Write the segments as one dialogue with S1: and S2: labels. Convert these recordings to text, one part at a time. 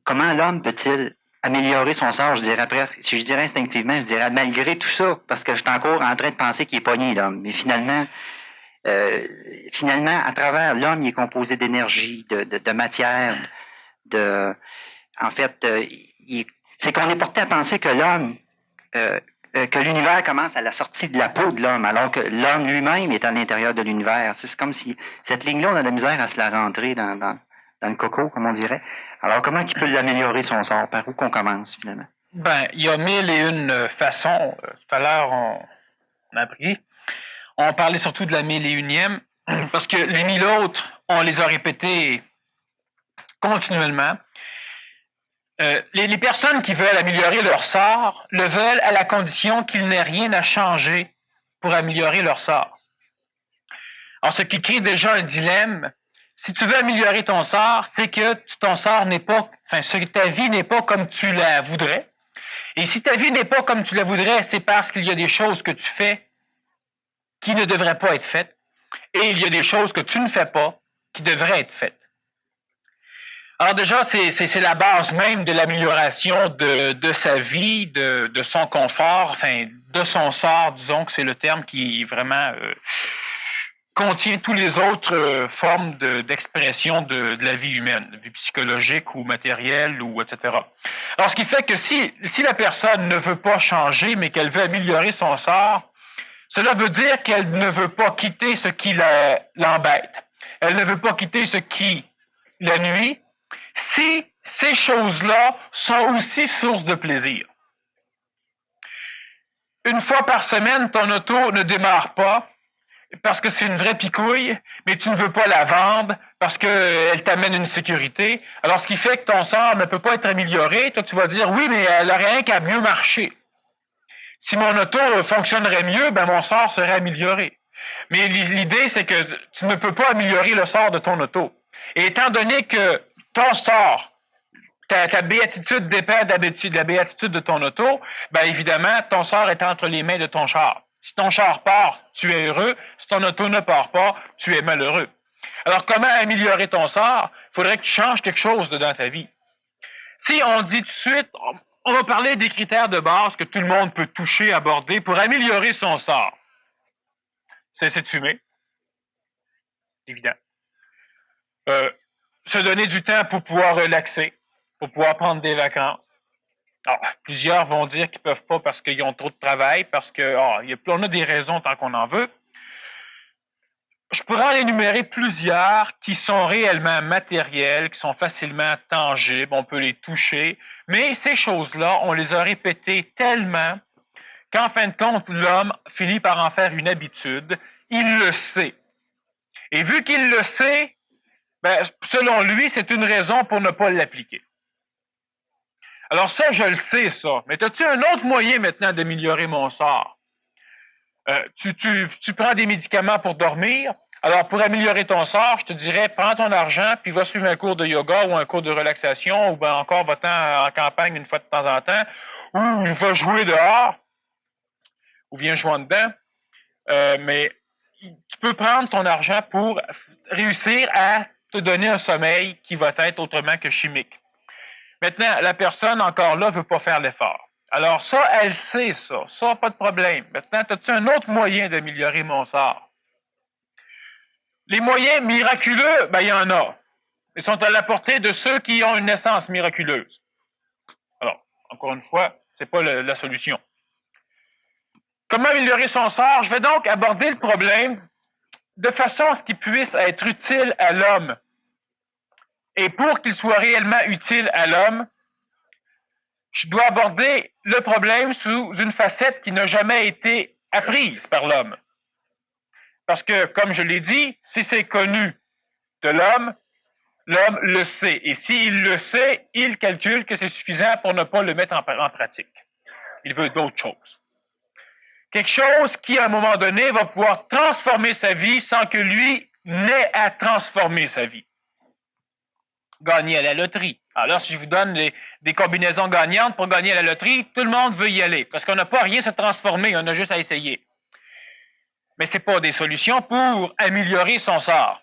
S1: comment l'homme peut-il améliorer son sort, je dirais presque, si je dirais instinctivement, je dirais malgré tout ça, parce que je suis encore en train de penser qu'il est pogné, l'homme. Mais finalement, à travers l'homme, il est composé d'énergie, de matière, de, en fait, c'est qu'on est porté à penser que l'homme, euh, que l'univers commence à la sortie de la peau de l'homme, alors que l'homme lui-même est à l'intérieur de l'univers. C'est comme si cette ligne-là, on a de la misère à se la rentrer dans le coco, comme on dirait. Alors, comment il peut l'améliorer son sort? Par où qu'on commence, finalement?
S2: Ben, il y a mille et une façons. Tout à l'heure, on a appris. On parlait surtout de la mille et unième, parce que les mille autres, on les a répétés continuellement. Les personnes qui veulent améliorer leur sort le veulent à la condition qu'il n'ait rien à changer pour améliorer leur sort. Alors, ce qui crée déjà un dilemme. Si tu veux améliorer ton sort, c'est que ton sort n'est pas, ta vie n'est pas comme tu la voudrais. Et si ta vie n'est pas comme tu la voudrais, c'est parce qu'il y a des choses que tu fais qui ne devraient pas être faites, et il y a des choses que tu ne fais pas qui devraient être faites. Alors déjà, c'est la base même de l'amélioration de sa vie, de son confort, de son sort, disons que c'est le terme qui vraiment contient toutes les autres formes d'expression de la vie humaine, de vie psychologique ou matérielle, ou etc. Alors, ce qui fait que si la personne ne veut pas changer, mais qu'elle veut améliorer son sort, cela veut dire qu'elle ne veut pas quitter ce qui l'embête. Elle ne veut pas quitter ce qui la nuit, si ces choses-là sont aussi source de plaisir. Une fois par semaine, ton auto ne démarre pas parce que c'est une vraie picouille, mais tu ne veux pas la vendre parce qu'elle t'amène une sécurité. Alors, ce qui fait que ton sort ne peut pas être amélioré, toi, tu vas dire, oui, mais elle n'aurait rien qu'à mieux marcher. Si mon auto fonctionnerait mieux, ben mon sort serait amélioré. Mais l'idée, c'est que tu ne peux pas améliorer le sort de ton auto. Et étant donné que ton sort, ta béatitude dépend de la béatitude de ton auto, ben évidemment, ton sort est entre les mains de ton char. Si ton char part, tu es heureux. Si ton auto ne part pas, tu es malheureux. Alors, comment améliorer ton sort? Il faudrait que tu changes quelque chose dans ta vie. Si on dit tout de suite, on va parler des critères de base que tout le monde peut toucher, aborder pour améliorer son sort. Cesser de fumer. Évident. Se donner du temps pour pouvoir relaxer, pour pouvoir prendre des vacances. Alors, plusieurs vont dire qu'ils ne peuvent pas parce qu'ils ont trop de travail, parce que on a des raisons tant qu'on en veut. Je pourrais en énumérer plusieurs qui sont réellement matérielles, qui sont facilement tangibles, on peut les toucher, mais ces choses-là, on les a répétées tellement qu'en fin de compte, l'homme finit par en faire une habitude. Il le sait. Et vu qu'il le sait, ben, selon lui, c'est une raison pour ne pas l'appliquer. Alors ça, je le sais, ça. Mais as-tu un autre moyen maintenant d'améliorer mon sort? Tu prends des médicaments pour dormir. Alors, pour améliorer ton sort, je te dirais, prends ton argent, puis va suivre un cours de yoga ou un cours de relaxation, ou ben encore va-t'en en campagne une fois de temps en temps, ou va jouer dehors, ou viens jouer en dedans. Mais tu peux prendre ton argent pour réussir à te donner un sommeil qui va être autrement que chimique. Maintenant, la personne, encore là, veut pas faire l'effort. Alors ça, elle sait ça. Ça, pas de problème. Maintenant, as-tu un autre moyen d'améliorer mon sort? Les moyens miraculeux, ben, il y en a. Ils sont à la portée de ceux qui ont une naissance miraculeuse. Alors, encore une fois, c'est pas la solution. Comment améliorer son sort? Je vais donc aborder le problème de façon à ce qu'il puisse être utile à l'homme. Et pour qu'il soit réellement utile à l'homme, je dois aborder le problème sous une facette qui n'a jamais été apprise par l'homme. Parce que, comme je l'ai dit, si c'est connu de l'homme le sait. Et s'il le sait, il calcule que c'est suffisant pour ne pas le mettre en pratique. Il veut d'autres choses. Quelque chose qui, à un moment donné, va pouvoir transformer sa vie sans que lui n'ait à transformer sa vie. Gagner à la loterie. Alors, si je vous donne des combinaisons gagnantes pour gagner à la loterie, tout le monde veut y aller, parce qu'on n'a pas rien à se transformer, on a juste à essayer. Mais ce n'est pas des solutions pour améliorer son sort.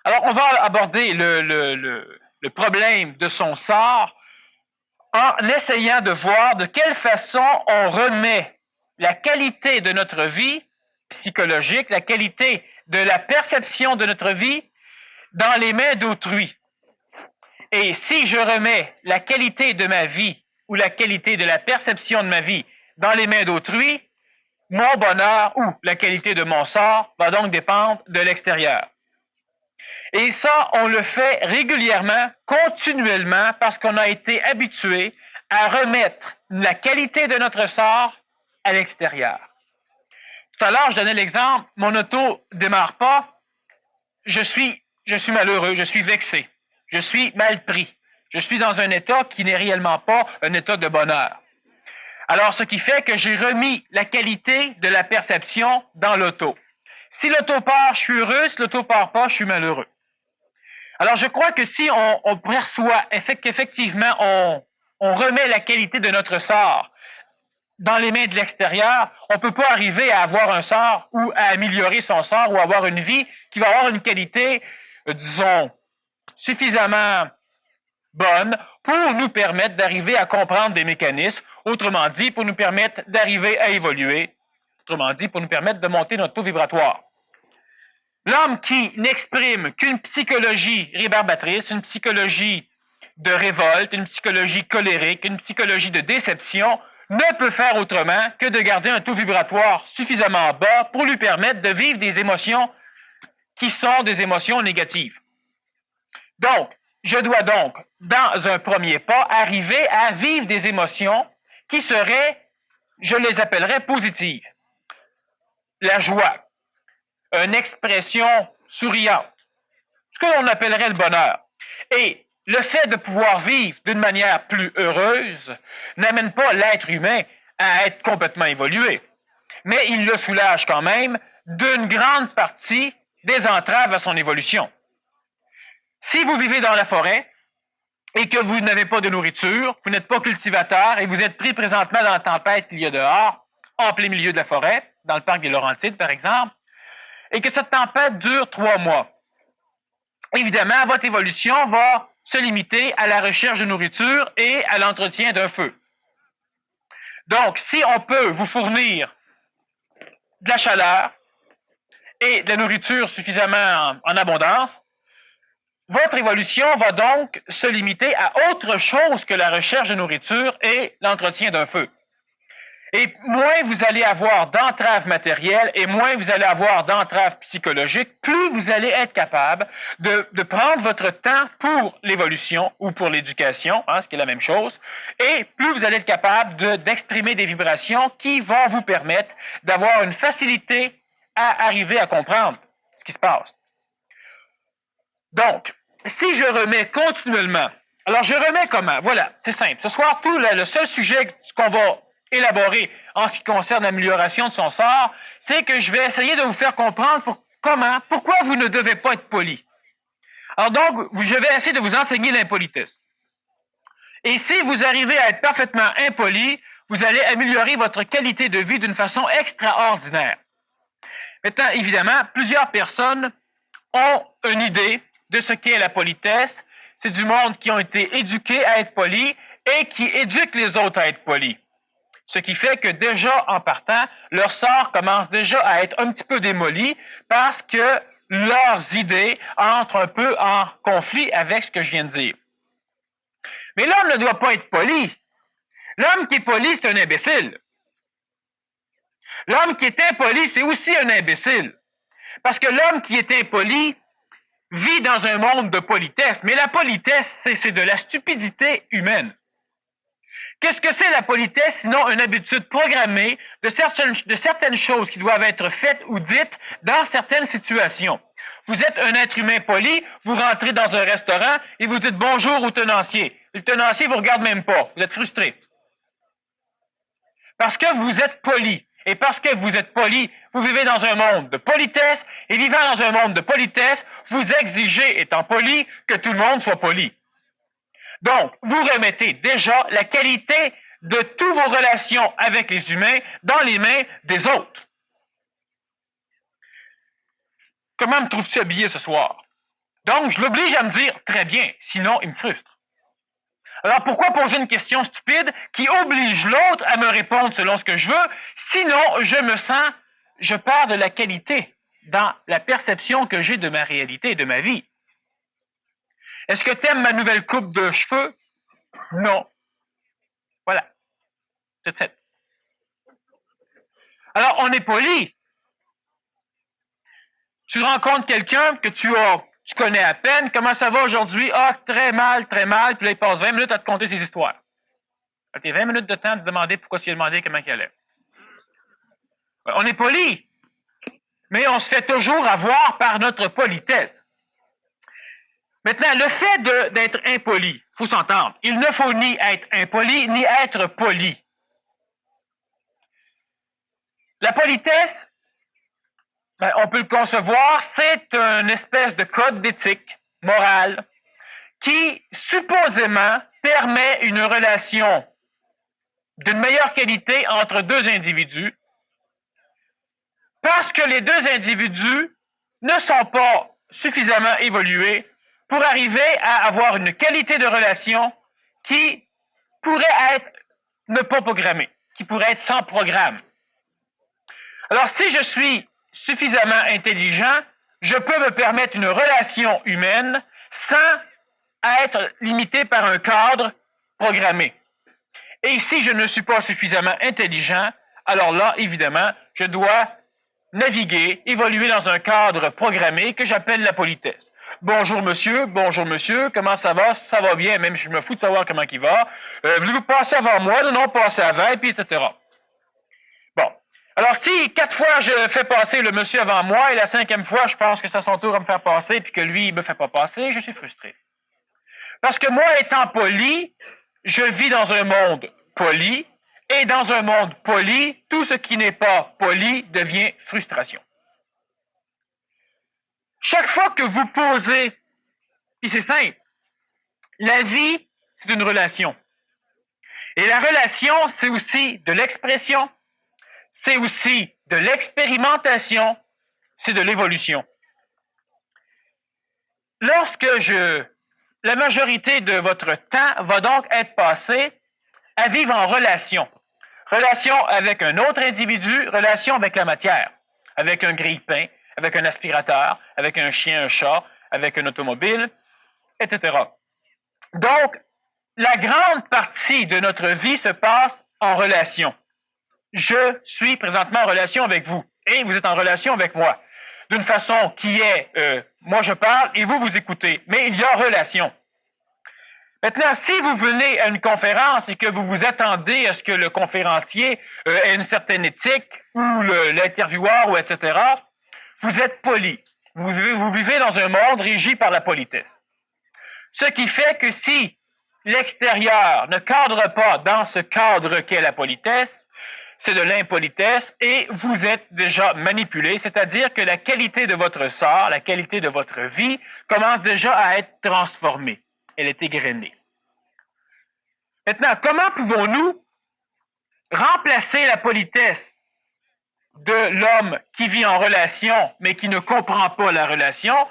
S2: Alors, on va aborder le problème de son sort en essayant de voir de quelle façon on remet la qualité de notre vie psychologique, la qualité de la perception de notre vie dans les mains d'autrui. Et si je remets la qualité de ma vie ou la qualité de la perception de ma vie dans les mains d'autrui, mon bonheur ou la qualité de mon sort va donc dépendre de l'extérieur. Et ça, on le fait régulièrement, continuellement, parce qu'on a été habitué à remettre la qualité de notre sort à l'extérieur. Tout à l'heure, je donnais l'exemple, mon auto ne démarre pas, je suis malheureux, je suis vexé, je suis mal pris, je suis dans un état qui n'est réellement pas un état de bonheur. Alors, ce qui fait que j'ai remis la qualité de la perception dans l'auto. Si l'auto part, je suis heureux, si l'auto part pas, je suis malheureux. Alors, je crois que si on perçoit qu'effectivement, on remet la qualité de notre sort dans les mains de l'extérieur, on ne peut pas arriver à avoir un sort ou à améliorer son sort ou à avoir une vie qui va avoir une qualité, disons, suffisamment bonne pour nous permettre d'arriver à comprendre des mécanismes, autrement dit, pour nous permettre d'arriver à évoluer, autrement dit, pour nous permettre de monter notre taux vibratoire. L'homme qui n'exprime qu'une psychologie rébarbatrice, une psychologie de révolte, une psychologie colérique, une psychologie de déception, ne peut faire autrement que de garder un taux vibratoire suffisamment bas pour lui permettre de vivre des émotions qui sont des émotions négatives. Donc, je dois donc, dans un premier pas, arriver à vivre des émotions qui seraient, je les appellerais positives. La joie, une expression souriante, ce que l'on appellerait le bonheur. Et le fait de pouvoir vivre d'une manière plus heureuse n'amène pas l'être humain à être complètement évolué, mais il le soulage quand même d'une grande partie des entraves à son évolution. Si vous vivez dans la forêt et que vous n'avez pas de nourriture, vous n'êtes pas cultivateur et vous êtes pris présentement dans la tempête qu'il y a dehors, en plein milieu de la forêt, dans le parc des Laurentides par exemple, et que cette tempête dure 3 mois, évidemment, votre évolution va se limiter à la recherche de nourriture et à l'entretien d'un feu. Donc, si on peut vous fournir de la chaleur et de la nourriture suffisamment en abondance, votre évolution va donc se limiter à autre chose que la recherche de nourriture et l'entretien d'un feu. Et moins vous allez avoir d'entraves matérielles et moins vous allez avoir d'entraves psychologiques, plus vous allez être capable de prendre votre temps pour l'évolution ou pour l'éducation, ce qui est la même chose, et plus vous allez être capable d'exprimer des vibrations qui vont vous permettre d'avoir une facilité à arriver à comprendre ce qui se passe. Donc, si je remets continuellement, alors je remets comment? Voilà, c'est simple. Ce soir, le seul sujet qu'on va élaborer en ce qui concerne l'amélioration de son sort, c'est que je vais essayer de vous faire comprendre pourquoi vous ne devez pas être poli. Alors donc, je vais essayer de vous enseigner l'impolitesse. Et si vous arrivez à être parfaitement impoli, vous allez améliorer votre qualité de vie d'une façon extraordinaire. Maintenant, évidemment, plusieurs personnes ont une idée de ce qu'est la politesse. C'est du monde qui ont été éduqués à être polis et qui éduquent les autres à être polis. Ce qui fait que déjà, en partant, leur sort commence déjà à être un petit peu démoli parce que leurs idées entrent un peu en conflit avec ce que je viens de dire. Mais l'homme ne doit pas être poli. L'homme qui est poli, c'est un imbécile. L'homme qui est impoli, c'est aussi un imbécile. Parce que l'homme qui est impoli vit dans un monde de politesse. Mais la politesse, c'est de la stupidité humaine. Qu'est-ce que c'est la politesse sinon une habitude programmée de certaines choses qui doivent être faites ou dites dans certaines situations? Vous êtes un être humain poli, vous rentrez dans un restaurant et vous dites bonjour au tenancier. Le tenancier vous regarde même pas, vous êtes frustré. Parce que vous êtes poli. Et parce que vous êtes poli, vous vivez dans un monde de politesse, et vivant dans un monde de politesse, vous exigez, étant poli, que tout le monde soit poli. Donc, vous remettez déjà la qualité de toutes vos relations avec les humains dans les mains des autres. Comment me trouves-tu habillé ce soir? Donc, je l'oblige à me dire « très bien », sinon il me frustre. Alors, pourquoi poser une question stupide qui oblige l'autre à me répondre selon ce que je veux, sinon je perds de la qualité dans la perception que j'ai de ma réalité et de ma vie. Est-ce que tu aimes ma nouvelle coupe de cheveux? Non. Voilà. C'est fait. Alors, on est poli. Tu rencontres quelqu'un que tu connais à peine. Comment ça va aujourd'hui? Ah, très mal, très mal. Puis là, il passe 20 minutes à te conter ses histoires. Tu as 20 minutes de temps de te demander pourquoi tu lui as demandé comment il allait. On est poli. Mais on se fait toujours avoir par notre politesse. Maintenant, le fait d'être impoli, il faut s'entendre. Il ne faut ni être impoli, ni être poli. La politesse, on peut le concevoir, c'est une espèce de code d'éthique morale qui, supposément, permet une relation d'une meilleure qualité entre deux individus parce que les deux individus ne sont pas suffisamment évolués pour arriver à avoir une qualité de relation qui pourrait être ne pas programmée, qui pourrait être sans programme. Alors, si je suis suffisamment intelligent, je peux me permettre une relation humaine sans être limité par un cadre programmé. Et si je ne suis pas suffisamment intelligent, alors là, évidemment, je dois naviguer, évoluer dans un cadre programmé que j'appelle la politesse. Bonjour monsieur, comment ça va? Ça va bien, même je me fous de savoir comment il va. Voulez-vous passer avant moi? Non, passer avant, puis etc. Bon. Alors, si 4 fois je fais passer le monsieur avant moi et la 5e fois, je pense que c'est à son tour à me faire passer puis que lui, il me fait pas passer, je suis frustré. Parce que moi, étant poli, je vis dans un monde poli et dans un monde poli, tout ce qui n'est pas poli devient frustration. Chaque fois que vous posez, et c'est simple, la vie, c'est une relation. Et la relation, c'est aussi de l'expression, c'est aussi de l'expérimentation, c'est de l'évolution. La majorité de votre temps va donc être passé à vivre en relation. Relation avec un autre individu, relation avec la matière, avec un grille-pain, avec un aspirateur, avec un chien, un chat, avec une automobile, etc. Donc, la grande partie de notre vie se passe en relation. Je suis présentement en relation avec vous et vous êtes en relation avec moi. D'une façon qui est, moi je parle et vous écoutez, mais il y a relation. Maintenant, si vous venez à une conférence et que vous vous attendez à ce que le conférencier ait une certaine éthique ou l'intervieweur ou etc., vous êtes poli. Vous vivez dans un monde régi par la politesse. Ce qui fait que si l'extérieur ne cadre pas dans ce cadre qu'est la politesse, c'est de l'impolitesse et vous êtes déjà manipulé, c'est-à-dire que la qualité de votre sort, la qualité de votre vie commence déjà à être transformée. Elle est égrenée. Maintenant, comment pouvons-nous remplacer la politesse de l'homme qui vit en relation mais qui ne comprend pas la relation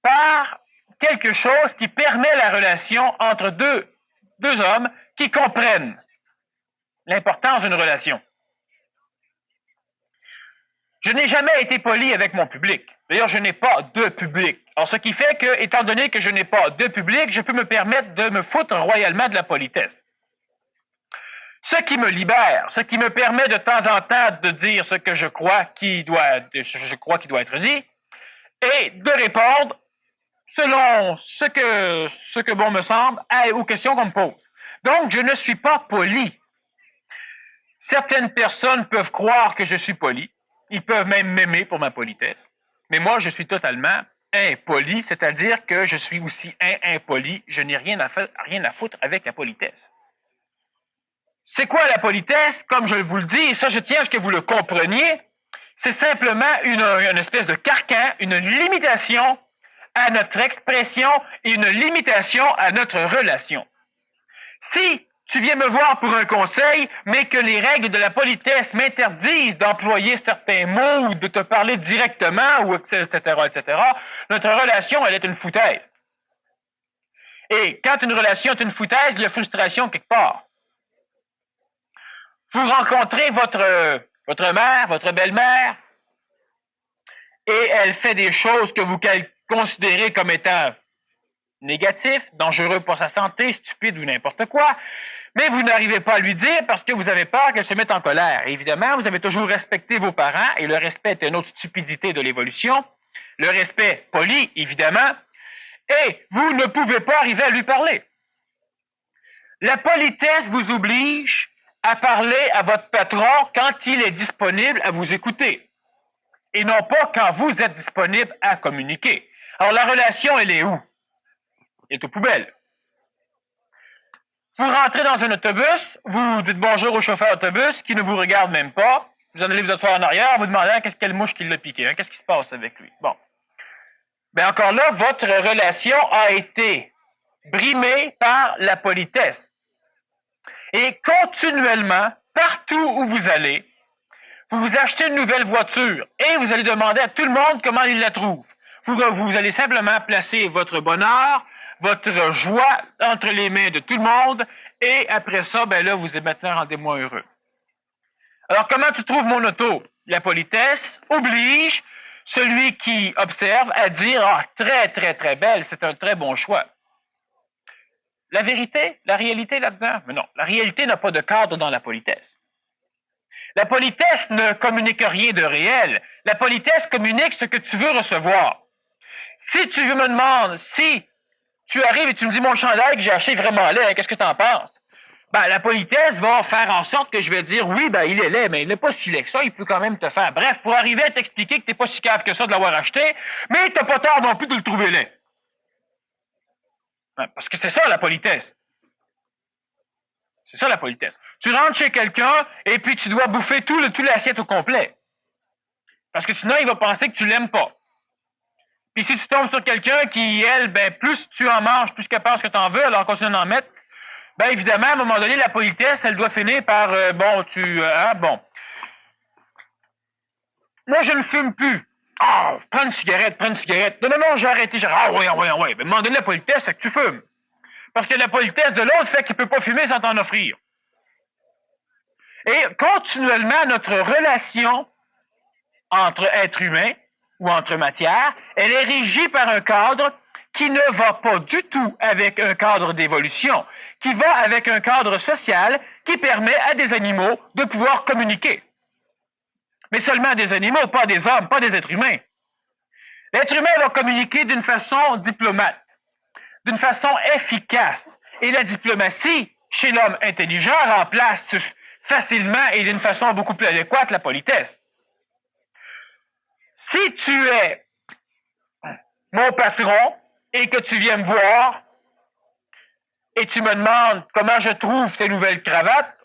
S2: par quelque chose qui permet la relation entre deux hommes qui comprennent l'importance d'une relation. Je n'ai jamais été poli avec mon public. D'ailleurs, je n'ai pas de public. Alors, ce qui fait que, étant donné que je n'ai pas de public, je peux me permettre de me foutre royalement de la politesse. Ce qui me libère, ce qui me permet de temps en temps de dire ce que je crois qui doit être dit, et de répondre selon ce que bon me semble aux questions qu'on me pose. Donc, je ne suis pas poli. Certaines personnes peuvent croire que je suis poli. Ils peuvent même m'aimer pour ma politesse. Mais moi, je suis totalement impoli, c'est-à-dire que je suis aussi impoli. Je n'ai rien à foutre avec la politesse. C'est quoi la politesse? Comme je vous le dis, et ça, je tiens à ce que vous le compreniez, c'est simplement une espèce de carcan, une limitation à notre expression et une limitation à notre relation. Si tu viens me voir pour un conseil, mais que les règles de la politesse m'interdisent d'employer certains mots ou de te parler directement, ou etc., etc., notre relation, elle est une foutaise. Et quand une relation est une foutaise, il y a frustration quelque part. Vous rencontrez votre mère, votre belle-mère, et elle fait des choses que vous considérez comme étant négatifs, dangereux pour sa santé, stupides ou n'importe quoi, mais vous n'arrivez pas à lui dire parce que vous avez peur qu'elle se mette en colère. Et évidemment, vous avez toujours respecté vos parents, et le respect est une autre stupidité de l'évolution. Le respect poli, évidemment, et vous ne pouvez pas arriver à lui parler. La politesse vous oblige à parler à votre patron quand il est disponible à vous écouter, et non pas quand vous êtes disponible à communiquer. Alors la relation, elle est où? Elle est aux poubelles. Vous rentrez dans un autobus, vous dites bonjour au chauffeur d'autobus qui ne vous regarde même pas. Vous en allez vous asseoir en arrière, vous demandez qu'est-ce quelle mouche qui l'a piqué, qu'est-ce qui se passe avec lui. Bon. Mais encore là, votre relation a été brimée par la politesse. Et continuellement, partout où vous allez, vous achetez une nouvelle voiture et vous allez demander à tout le monde comment il la trouve. Vous allez simplement placer votre bonheur, votre joie entre les mains de tout le monde, et après ça, ben là, vous êtes maintenant rendez-moi heureux. Alors, comment tu trouves mon auto? La politesse oblige celui qui observe à dire « Ah, très, très, très belle, c'est un très bon choix ». La vérité, la réalité là-dedans? Mais non, la réalité n'a pas de cadre dans la politesse. La politesse ne communique rien de réel. La politesse communique ce que tu veux recevoir. Si tu me demandes, si tu arrives et tu me dis mon chandail que j'ai acheté vraiment laid, qu'est-ce que tu en penses? Ben, la politesse va faire en sorte que je vais dire oui, ben, il est laid, mais il n'est pas si laid que ça, il peut quand même te faire. Bref, pour arriver à t'expliquer que t'es pas si cave que ça de l'avoir acheté, mais t'as pas tort non plus de le trouver laid. Parce que c'est ça la politesse. C'est ça la politesse. Tu rentres chez quelqu'un et puis tu dois bouffer tout l'assiette au complet. Parce que sinon, il va penser que tu l'aimes pas. Puis si tu tombes sur quelqu'un qui, elle, ben, plus tu en manges, plus qu'elle pense que tu en veux, alors continue d'en mettre, ben, évidemment, à un moment donné, la politesse, elle doit finir par, bon. Moi, je ne fume plus. Ah, prends une cigarette. Non, j'ai arrêté. Ah, oui. Ben, à un moment donné, la politesse, c'est que tu fumes. Parce que la politesse de l'autre fait qu'il ne peut pas fumer sans t'en offrir. Et continuellement, notre relation entre êtres humains ou entre matières, elle est régie par un cadre qui ne va pas du tout avec un cadre d'évolution, qui va avec un cadre social qui permet à des animaux de pouvoir communiquer. Mais seulement des animaux, pas des hommes, pas des êtres humains. L'être humain va communiquer d'une façon diplomate, d'une façon efficace. Et la diplomatie, chez l'homme intelligent, remplace facilement et d'une façon beaucoup plus adéquate la politesse. Si tu es mon patron et que tu viens me voir et tu me demandes comment je trouve ces nouvelles cravates,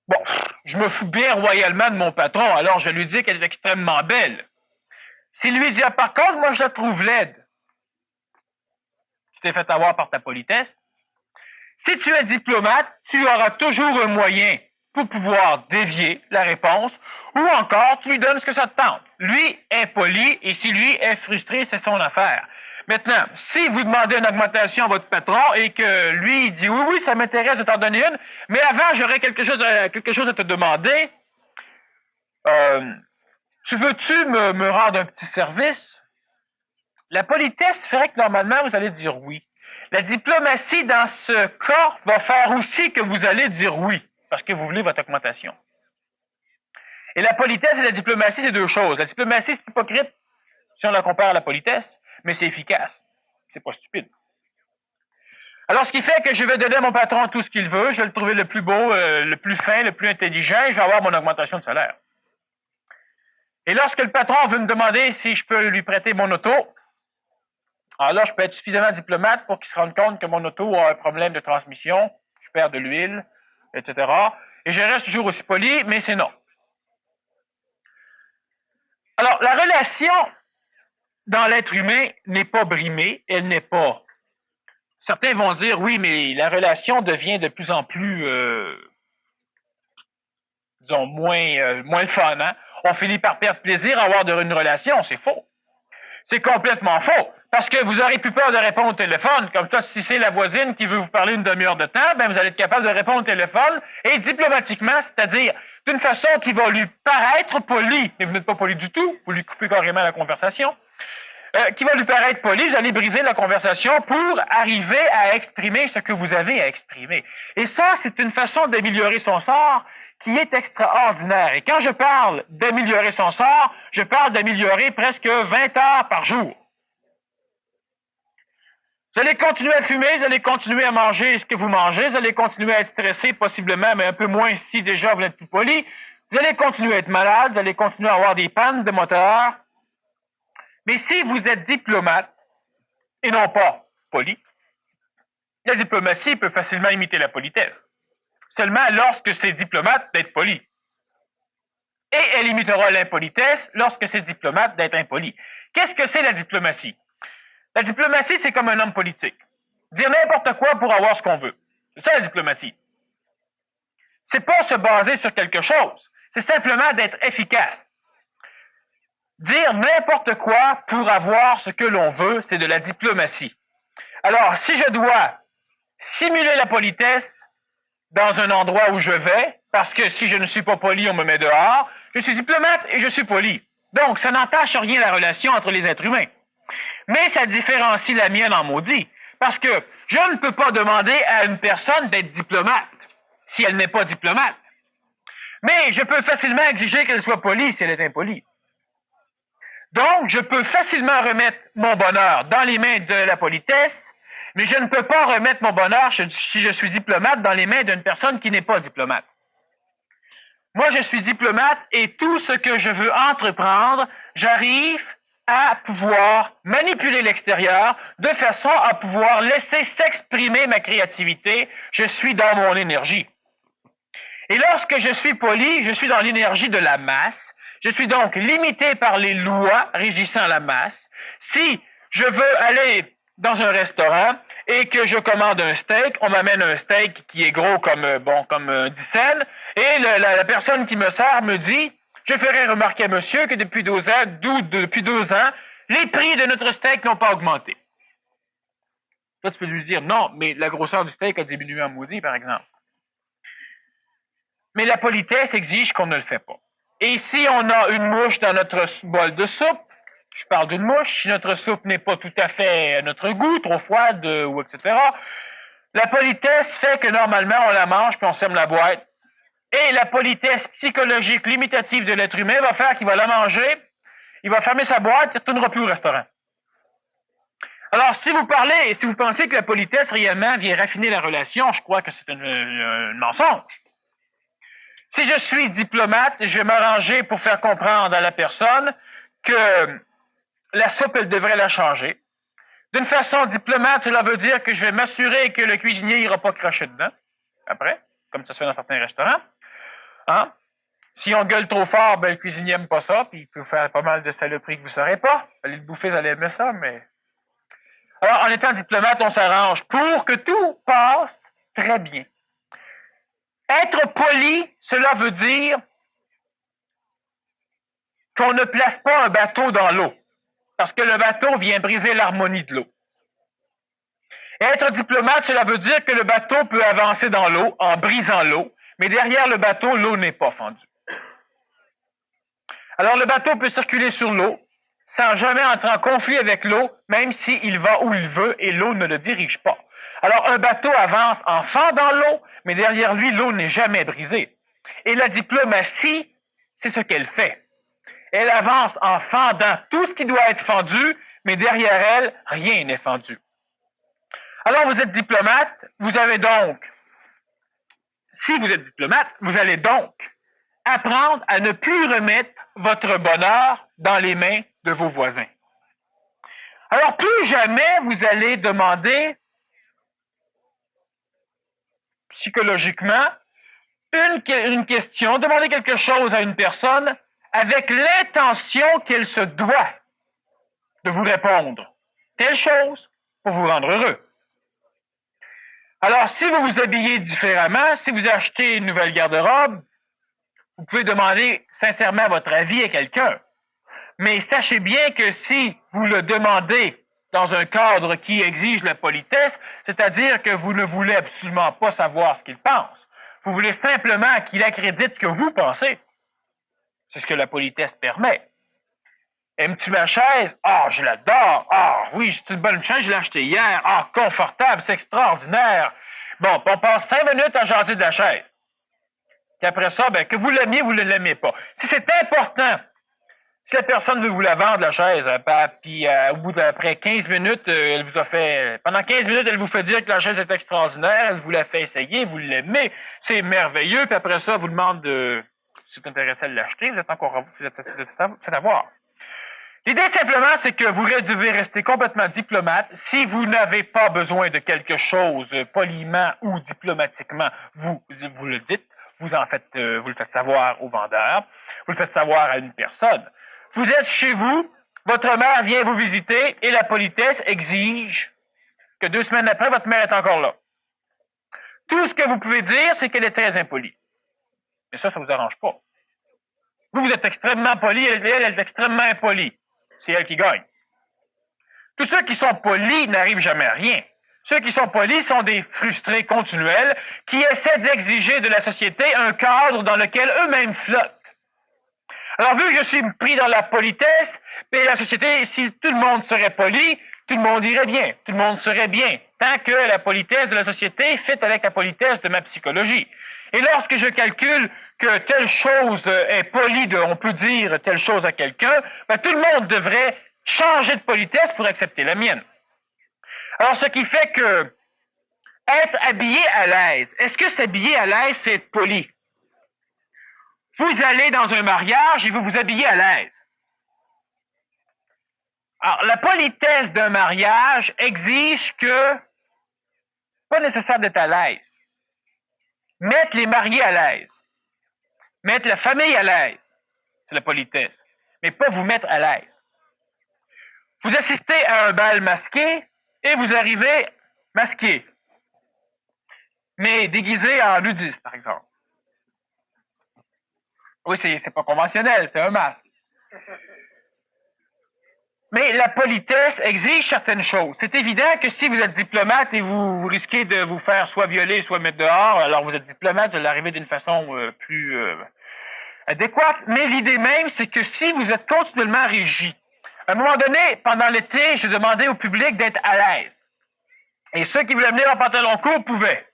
S2: bon, je me fous bien royalement de mon patron, alors je lui dis qu'elle est extrêmement belle. S'il lui dit, ah, par contre, moi je la trouve laide, tu t'es fait avoir par ta politesse. Si tu es diplomate, tu auras toujours un moyen pour pouvoir dévier la réponse, ou encore tu lui donnes ce que ça te tente. Lui est poli, et si lui est frustré, c'est son affaire. Maintenant, si vous demandez une augmentation à votre patron et que lui il dit oui, ça m'intéresse de t'en donner une, mais avant j'aurais quelque chose à te demander, tu veux-tu me rendre un petit service? La politesse ferait que normalement vous allez dire oui. La diplomatie dans ce cas va faire aussi que vous allez dire oui, parce que vous voulez votre augmentation. Et la politesse et la diplomatie, c'est deux choses. La diplomatie, c'est hypocrite si on la compare à la politesse, mais c'est efficace. C'est pas stupide. Alors, ce qui fait que je vais donner à mon patron tout ce qu'il veut, je vais le trouver le plus beau, le plus fin, le plus intelligent, et je vais avoir mon augmentation de salaire. Et lorsque le patron veut me demander si je peux lui prêter mon auto, alors là, je peux être suffisamment diplomate pour qu'il se rende compte que mon auto a un problème de transmission, je perds de l'huile, etc. Et je reste toujours aussi poli, mais c'est non. Alors, la relation dans l'être humain n'est pas brimée, elle n'est pas certains vont dire, oui, mais la relation devient de plus en plus, disons, moins le fun, hein? On finit par perdre plaisir à avoir une relation. C'est faux. C'est complètement faux. Parce que vous aurez plus peur de répondre au téléphone. Comme ça, si c'est la voisine qui veut vous parler une demi-heure de temps, ben vous allez être capable de répondre au téléphone et diplomatiquement, c'est-à-dire d'une façon qui va lui paraître polie, mais vous n'êtes pas poli du tout, vous lui coupez carrément la conversation, qui va lui paraître poli, vous allez briser la conversation pour arriver à exprimer ce que vous avez à exprimer. Et ça, c'est une façon d'améliorer son sort qui est extraordinaire. Et quand je parle d'améliorer son sort, je parle d'améliorer presque 20 heures par jour. Vous allez continuer à fumer, vous allez continuer à manger ce que vous mangez, vous allez continuer à être stressé possiblement, mais un peu moins si déjà vous êtes plus poli. Vous allez continuer à être malade, vous allez continuer à avoir des pannes de moteur. Mais si vous êtes diplomate et non pas poli, la diplomatie peut facilement imiter la politesse. Seulement lorsque c'est diplomate d'être poli. Et elle imitera l'impolitesse lorsque c'est diplomate d'être impoli. Qu'est-ce que c'est la diplomatie? La diplomatie, c'est comme un homme politique. Dire n'importe quoi pour avoir ce qu'on veut. C'est ça la diplomatie. C'est pas se baser sur quelque chose. C'est simplement d'être efficace. Dire n'importe quoi pour avoir ce que l'on veut, c'est de la diplomatie. Alors, si je dois simuler la politesse dans un endroit où je vais, parce que si je ne suis pas poli, on me met dehors, je suis diplomate et je suis poli. Donc, ça n'entache rien la relation entre les êtres humains. Mais ça différencie la mienne en maudit, parce que je ne peux pas demander à une personne d'être diplomate si elle n'est pas diplomate. Mais je peux facilement exiger qu'elle soit polie si elle est impolie. Donc, je peux facilement remettre mon bonheur dans les mains de la politesse, mais je ne peux pas remettre mon bonheur si je suis diplomate dans les mains d'une personne qui n'est pas diplomate. Moi, je suis diplomate et tout ce que je veux entreprendre, j'arrive à pouvoir manipuler l'extérieur de façon à pouvoir laisser s'exprimer ma créativité. Je suis dans mon énergie. Et lorsque je suis poli, je suis dans l'énergie de la masse. Je suis donc limité par les lois régissant la masse. Si je veux aller dans un restaurant et que je commande un steak, on m'amène un steak qui est gros comme 10 cents, et la personne qui me sert me dit: je ferai remarquer à monsieur que depuis 2 ans, les prix de notre steak n'ont pas augmenté. Toi, tu peux lui dire: non, mais la grosseur du steak a diminué en maudit, par exemple. Mais la politesse exige qu'on ne le fait pas. Et si on a une mouche dans notre bol de soupe, je parle d'une mouche, si notre soupe n'est pas tout à fait à notre goût, trop froide, ou etc., la politesse fait que normalement, on la mange puis on ferme la boîte. Et la politesse psychologique limitative de l'être humain va faire qu'il va la manger, il va fermer sa boîte, il ne retournera plus au restaurant. Alors, si vous parlez et si vous pensez que la politesse réellement vient raffiner la relation, je crois que c'est un mensonge. Si je suis diplomate, je vais m'arranger pour faire comprendre à la personne que la soupe, elle devrait la changer. D'une façon diplomate, cela veut dire que je vais m'assurer que le cuisinier n'ira pas cracher dedans, après, comme ça se fait dans certains restaurants. Hein? Si on gueule trop fort, ben, le cuisinier n'aime pas ça, puis il peut faire pas mal de saloperies que vous ne saurez pas. Allez le bouffer, vous allez aimer ça, mais... Alors, en étant diplomate, on s'arrange pour que tout passe très bien. Être poli, cela veut dire qu'on ne place pas un bateau dans l'eau, parce que le bateau vient briser l'harmonie de l'eau. Être diplomate, cela veut dire que le bateau peut avancer dans l'eau en brisant l'eau, mais derrière le bateau, l'eau n'est pas fendue. Alors, le bateau peut circuler sur l'eau sans jamais entrer en conflit avec l'eau, même s'il va où il veut et l'eau ne le dirige pas. Alors, un bateau avance en fendant l'eau, mais derrière lui, l'eau n'est jamais brisée. Et la diplomatie, c'est ce qu'elle fait. Elle avance en fendant tout ce qui doit être fendu, mais derrière elle, rien n'est fendu. Alors, vous êtes diplomate, vous avez donc, si vous êtes diplomate, vous allez donc apprendre à ne plus remettre votre bonheur dans les mains de vos voisins. Alors, plus jamais vous allez demander psychologiquement une question, demander quelque chose à une personne avec l'intention qu'elle se doit de vous répondre telle chose pour vous rendre heureux. Alors, si vous vous habillez différemment, si vous achetez une nouvelle garde-robe, vous pouvez demander sincèrement votre avis à quelqu'un. Mais sachez bien que si vous le demandez dans un cadre qui exige la politesse, c'est-à-dire que vous ne voulez absolument pas savoir ce qu'il pense, vous voulez simplement qu'il accrédite ce que vous pensez. C'est ce que la politesse permet. Aimes-tu ma chaise? Ah, je l'adore. Ah, oui, c'est une bonne chaise, je l'ai achetée hier. Ah, confortable, c'est extraordinaire. Bon, on passe 5 minutes à jaser de la chaise. Puis après ça, ben, que vous l'aimiez ou vous ne l'aimez pas. Si c'est important, si la personne veut vous la vendre, la chaise, puis au bout d'après 15 minutes, elle vous a fait, pendant 15 minutes, elle vous fait dire que la chaise est extraordinaire, elle vous la fait essayer, vous l'aimez, c'est merveilleux, puis après ça, elle vous demande si vous êtes intéressé à l'acheter, vous êtes encore, vous êtes fait avoir. L'idée simplement, c'est que vous devez rester complètement diplomate. Si vous n'avez pas besoin de quelque chose poliment ou diplomatiquement, vous le dites, vous le faites savoir au vendeur, vous le faites savoir à une personne. Vous êtes chez vous, votre mère vient vous visiter et la politesse exige que 2 semaines après, votre mère est encore là. Tout ce que vous pouvez dire, c'est qu'elle est très impolie. Mais ça vous arrange pas. Vous êtes extrêmement poli, elle est extrêmement impolie. C'est elle qui gagne. Tous ceux qui sont polis n'arrivent jamais à rien. Ceux qui sont polis sont des frustrés continuels qui essaient d'exiger de la société un cadre dans lequel eux-mêmes flottent. Alors, vu que je suis pris dans la politesse, puis la société, si tout le monde serait poli, tout le monde irait bien, tout le monde serait bien, tant que la politesse de la société fit avec la politesse de ma psychologie. Et lorsque je calcule que telle chose est polie, on peut dire telle chose à quelqu'un, ben, tout le monde devrait changer de politesse pour accepter la mienne. Alors, ce qui fait que être habillé à l'aise, est-ce que s'habiller à l'aise, c'est être poli? Vous allez dans un mariage et vous vous habillez à l'aise. Alors, la politesse d'un mariage exige que, pas nécessaire d'être à l'aise, mettre les mariés à l'aise, mettre la famille à l'aise, c'est la politesse, mais pas vous mettre à l'aise. Vous assistez à un bal masqué et vous arrivez masqué, mais déguisé en nudiste, par exemple. Oui, c'est pas conventionnel, c'est un masque. Mais la politesse exige certaines choses. C'est évident que si vous êtes diplomate et vous risquez de vous faire soit violer, soit mettre dehors, alors vous êtes diplomate, vous allez arriver d'une façon plus adéquate. Mais l'idée même, c'est que si vous êtes continuellement régi, à un moment donné, pendant l'été, j'ai demandé au public d'être à l'aise. Et ceux qui voulaient venir en pantalon court pouvaient.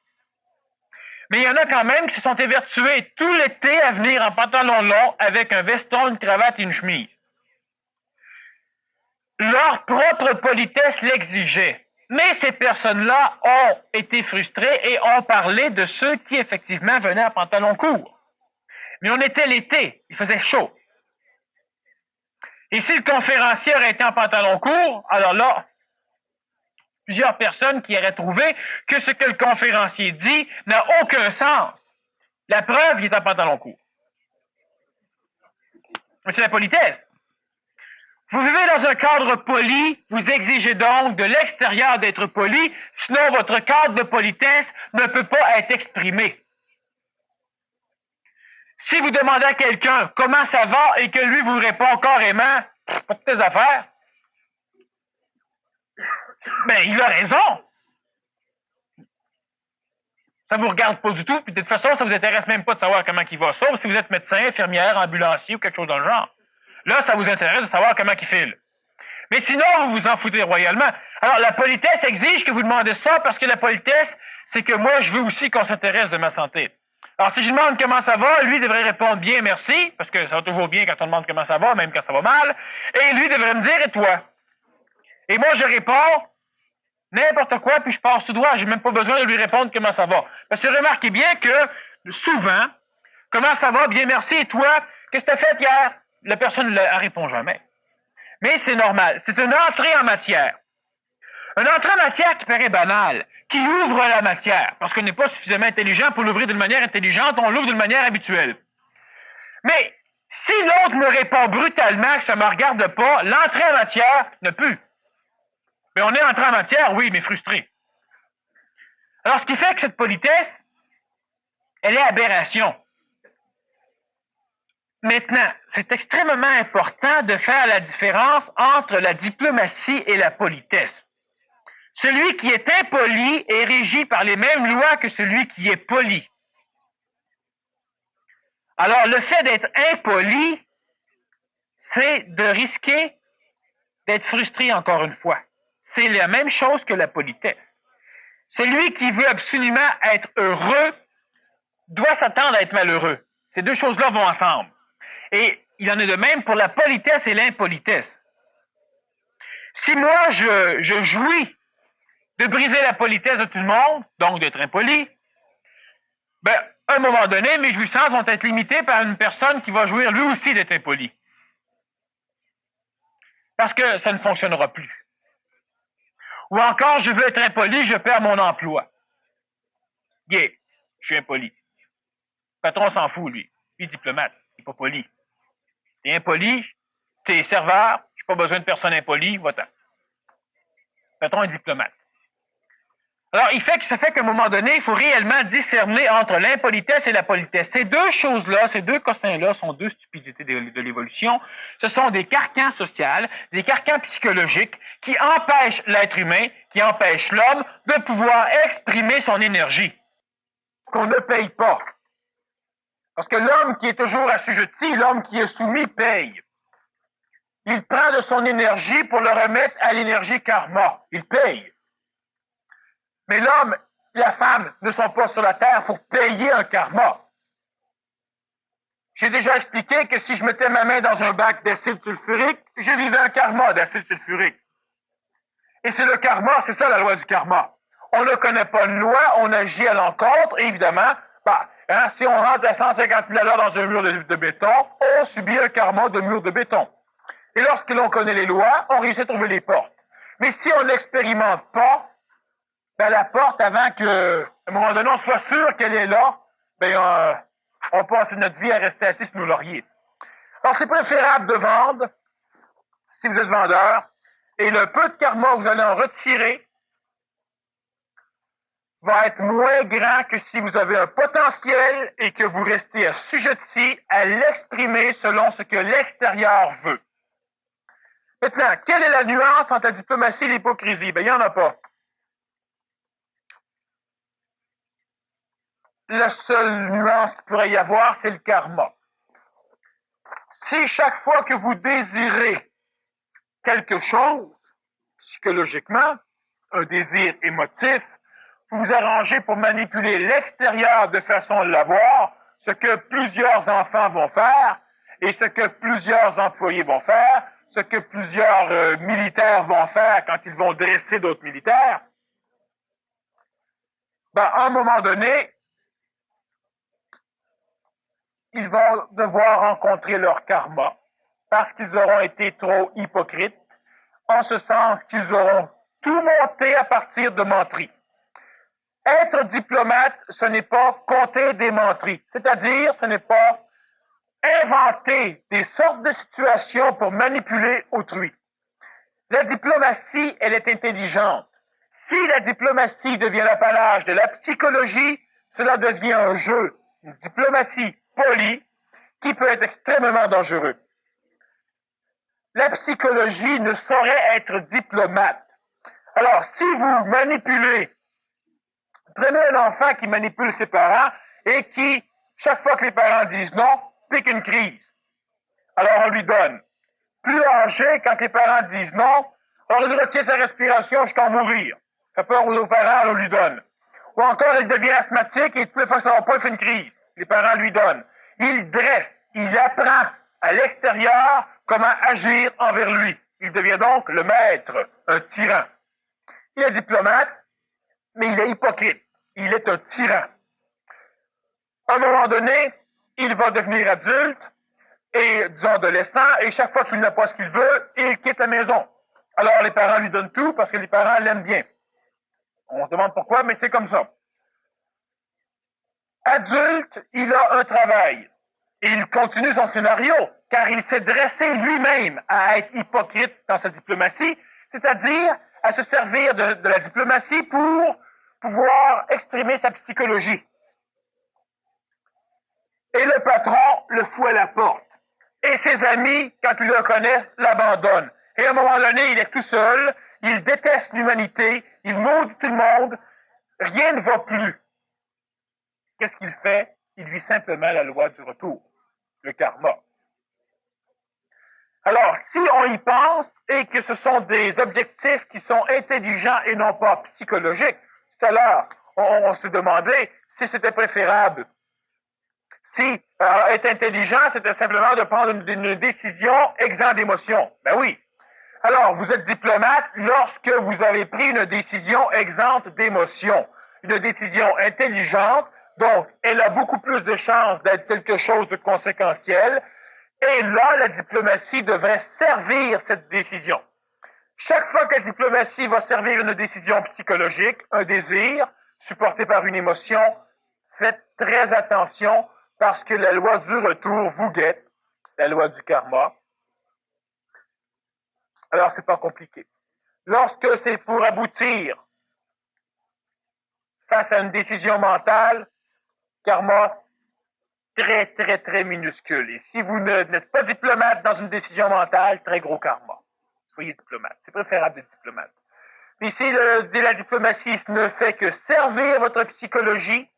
S2: Mais il y en a quand même qui se sont évertués tout l'été à venir en pantalon long avec un veston, une cravate et une chemise. Leur propre politesse l'exigeait. Mais ces personnes-là ont été frustrées et ont parlé de ceux qui, effectivement, venaient en pantalon court. Mais on était l'été, il faisait chaud. Et si le conférencier aurait été en pantalon court, alors là, plusieurs personnes qui auraient trouvé que ce que le conférencier dit n'a aucun sens. La preuve, il est en pantalon court. Mais c'est la politesse. Vous vivez dans un cadre poli, vous exigez donc de l'extérieur d'être poli, sinon votre cadre de politesse ne peut pas être exprimé. Si vous demandez à quelqu'un comment ça va et que lui vous répond carrément, pas de tes affaires, ben il a raison. Ça vous regarde pas du tout, puis de toute façon, ça vous intéresse même pas de savoir comment il va, sauf si vous êtes médecin, infirmière, ambulancier ou quelque chose dans le genre. Là, ça vous intéresse de savoir comment il file. Mais sinon, vous vous en foutez royalement. Alors, la politesse exige que vous demandez ça parce que la politesse, c'est que moi, je veux aussi qu'on s'intéresse de ma santé. Alors, si je demande comment ça va, lui devrait répondre bien, merci, parce que ça va toujours bien quand on demande comment ça va, même quand ça va mal. Et lui devrait me dire, et toi? Et moi, je réponds n'importe quoi, puis je passe tout droit. J'ai même pas besoin de lui répondre comment ça va. Parce que remarquez bien que souvent, comment ça va? Bien, merci. Et toi? Qu'est-ce que tu as fait hier? La personne ne répond jamais. Mais c'est normal. C'est une entrée en matière. Une entrée en matière qui paraît banale, qui ouvre la matière, parce qu'on n'est pas suffisamment intelligent pour l'ouvrir d'une manière intelligente, on l'ouvre d'une manière habituelle. Mais si l'autre me répond brutalement que ça ne me regarde pas, l'entrée en matière ne peut. Mais on est entré en matière, oui, mais frustré. Alors, ce qui fait que cette politesse, elle est aberration. Maintenant, c'est extrêmement important de faire la différence entre la diplomatie et la politesse. Celui qui est impoli est régi par les mêmes lois que celui qui est poli. Alors, le fait d'être impoli, c'est de risquer d'être frustré encore une fois. C'est la même chose que la politesse. Celui qui veut absolument être heureux doit s'attendre à être malheureux. Ces deux choses-là vont ensemble. Et il en est de même pour la politesse et l'impolitesse. Si moi, je jouis de briser la politesse de tout le monde, donc d'être impoli, ben, à un moment donné, mes jouissances vont être limitées par une personne qui va jouir lui aussi d'être impoli. Parce que ça ne fonctionnera plus. Ou encore, je veux être impoli, je perds mon emploi. Yeah, je suis impoli. Le patron s'en fout, lui. Il est diplomate, il n'est pas poli. T'es impoli, t'es serveur, j'ai pas besoin de personne impolie, va-t'en. Le patron est diplomate. Alors, ça fait qu'à un moment donné, il faut réellement discerner entre l'impolitesse et la politesse. Ces deux choses-là, ces deux cossins-là sont deux stupidités de l'évolution. Ce sont des carcans sociaux, des carcans psychologiques qui empêchent l'être humain, qui empêchent l'homme de pouvoir exprimer son énergie. Qu'on ne paye pas. Parce que l'homme qui est toujours assujetti, l'homme qui est soumis, paye. Il prend de son énergie pour le remettre à l'énergie karma. Il paye. Mais l'homme et la femme ne sont pas sur la terre pour payer un karma. J'ai déjà expliqué que si je mettais ma main dans un bac d'acide sulfurique, je vivais un karma d'acide sulfurique. Et c'est le karma, c'est ça la loi du karma. On ne connaît pas une loi, on agit à l'encontre, et évidemment, si on rentre à 150 000 $ dans un mur de béton, on subit un karma de mur de béton. Et lorsque l'on connaît les lois, on réussit à trouver les portes. Mais si on n'expérimente pas, la porte, avant que, à un moment donné, on soit sûr qu'elle est là, on passe notre vie à rester assis sur nos lauriers. Alors, c'est préférable de vendre, si vous êtes vendeur, et le peu de karma que vous allez en retirer va être moins grand que si vous avez un potentiel et que vous restez assujetti à l'exprimer selon ce que l'extérieur veut. Maintenant, quelle est la nuance entre la diplomatie et l'hypocrisie? Il n'y en a pas. La seule nuance qu'il pourrait y avoir, c'est le karma. Si chaque fois que vous désirez quelque chose, psychologiquement, un désir émotif, vous vous arrangez pour manipuler l'extérieur de façon à l'avoir, ce que plusieurs enfants vont faire, et ce que plusieurs employés vont faire, ce que plusieurs militaires vont faire quand ils vont dresser d'autres militaires, à un moment donné, ils vont devoir rencontrer leur karma parce qu'ils auront été trop hypocrites, en ce sens qu'ils auront tout monté à partir de menteries. Être diplomate, ce n'est pas compter des menteries, c'est-à-dire ce n'est pas inventer des sortes de situations pour manipuler autrui. La diplomatie, elle est intelligente. Si la diplomatie devient l'apanage de la psychologie, cela devient un jeu, une diplomatie poli, qui peut être extrêmement dangereux. La psychologie ne saurait être diplomate. Alors, si vous manipulez, prenez un enfant qui manipule ses parents et qui, chaque fois que les parents disent non, pique une crise. Alors, on lui donne. Plus âgé, quand les parents disent non, on lui retient sa respiration jusqu'à en mourir. Ça fait peur aux parents, on lui donne. Ou encore, il devient asthmatique et toutes les fois que ça va pas, il fait une crise. Les parents lui donnent. Il dresse, il apprend à l'extérieur comment agir envers lui. Il devient donc le maître, un tyran. Il est diplomate, mais il est hypocrite. Il est un tyran. À un moment donné, il va devenir adulte et, disons, adolescent, et chaque fois qu'il n'a pas ce qu'il veut, il quitte la maison. Alors les parents lui donnent tout parce que les parents l'aiment bien. On se demande pourquoi, mais c'est comme ça. Adulte, il a un travail. Et il continue son scénario, car il s'est dressé lui-même à être hypocrite dans sa diplomatie, c'est-à-dire à se servir de la diplomatie pour pouvoir exprimer sa psychologie. Et le patron le fout à la porte. Et ses amis, quand ils le connaissent, l'abandonnent. Et à un moment donné, il est tout seul, il déteste l'humanité, il maudit tout le monde, rien ne va plus. Qu'est-ce qu'il fait? Il vit simplement la loi du retour, le karma. Alors, si on y pense et que ce sont des objectifs qui sont intelligents et non pas psychologiques, tout à l'heure, on se demandait si c'était préférable. Si être intelligent, c'était simplement de prendre une décision exempte d'émotion. Ben oui. Alors, vous êtes diplomate lorsque vous avez pris une décision exempte d'émotion. Une décision intelligente, donc elle a beaucoup plus de chances d'être quelque chose de conséquentiel. Et là, la diplomatie devrait servir cette décision. Chaque fois que la diplomatie va servir une décision psychologique, un désir, supporté par une émotion, faites très attention parce que la loi du retour vous guette, la loi du karma. Alors, c'est pas compliqué. Lorsque c'est pour aboutir face à une décision mentale, karma, très, très, très minuscule. Et si vous n'êtes pas diplomate dans une décision mentale, très gros karma. Soyez diplomate. C'est préférable d'être diplomate. Mais si la diplomatie ne fait que servir votre psychologie,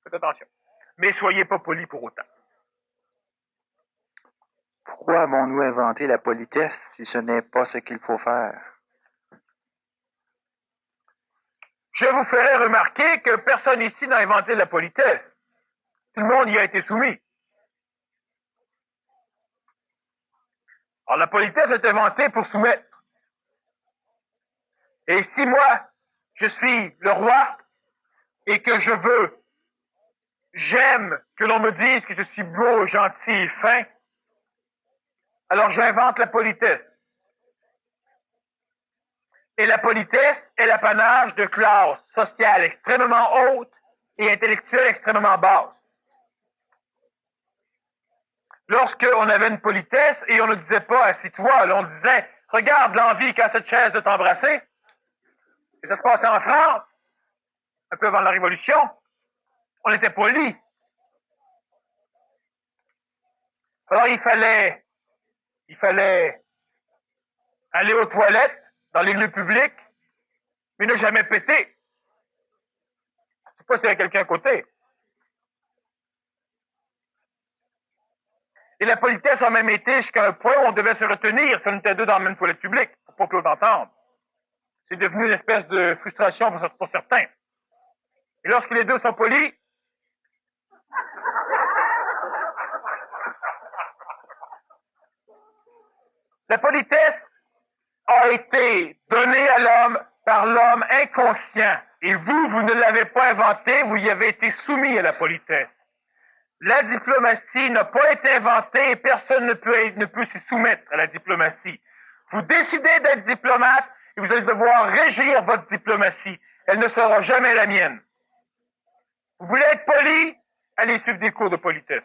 S2: faites attention. Mais soyez pas poli pour autant.
S3: Pourquoi avons-nous inventé la politesse si ce n'est pas ce qu'il faut faire?
S2: Je vous ferai remarquer que personne ici n'a inventé la politesse. Tout le monde y a été soumis. Alors la politesse est inventée pour soumettre. Et si moi, je suis le roi et que j'aime que l'on me dise que je suis beau, gentil et fin, alors j'invente la politesse. Et la politesse est l'apanage de classes sociales extrêmement hautes et intellectuelles extrêmement basses. Lorsqu'on avait une politesse et on ne disait pas assis-toi, on disait regarde l'envie qu'a cette chaise de t'embrasser. Et ça se passait en France, un peu avant la Révolution. On était polis. Alors il fallait aller aux toilettes dans les lieux publics, mais ne jamais péter. Je sais pas s'il y a quelqu'un à côté. Et la politesse a même été jusqu'à un point où on devait se retenir si on était deux dans la même toilette publique pour pas que l'autre entende. C'est devenu une espèce de frustration pour certains. Et lorsque les deux sont polis, la politesse a été donnée à l'homme par l'homme inconscient. Et vous ne l'avez pas inventée, vous y avez été soumis à la politesse. La diplomatie n'a pas été inventée et personne ne peut s'y soumettre à la diplomatie. Vous décidez d'être diplomate et vous allez devoir régir votre diplomatie. Elle ne sera jamais la mienne. Vous voulez être poli? Allez suivre des cours de politesse.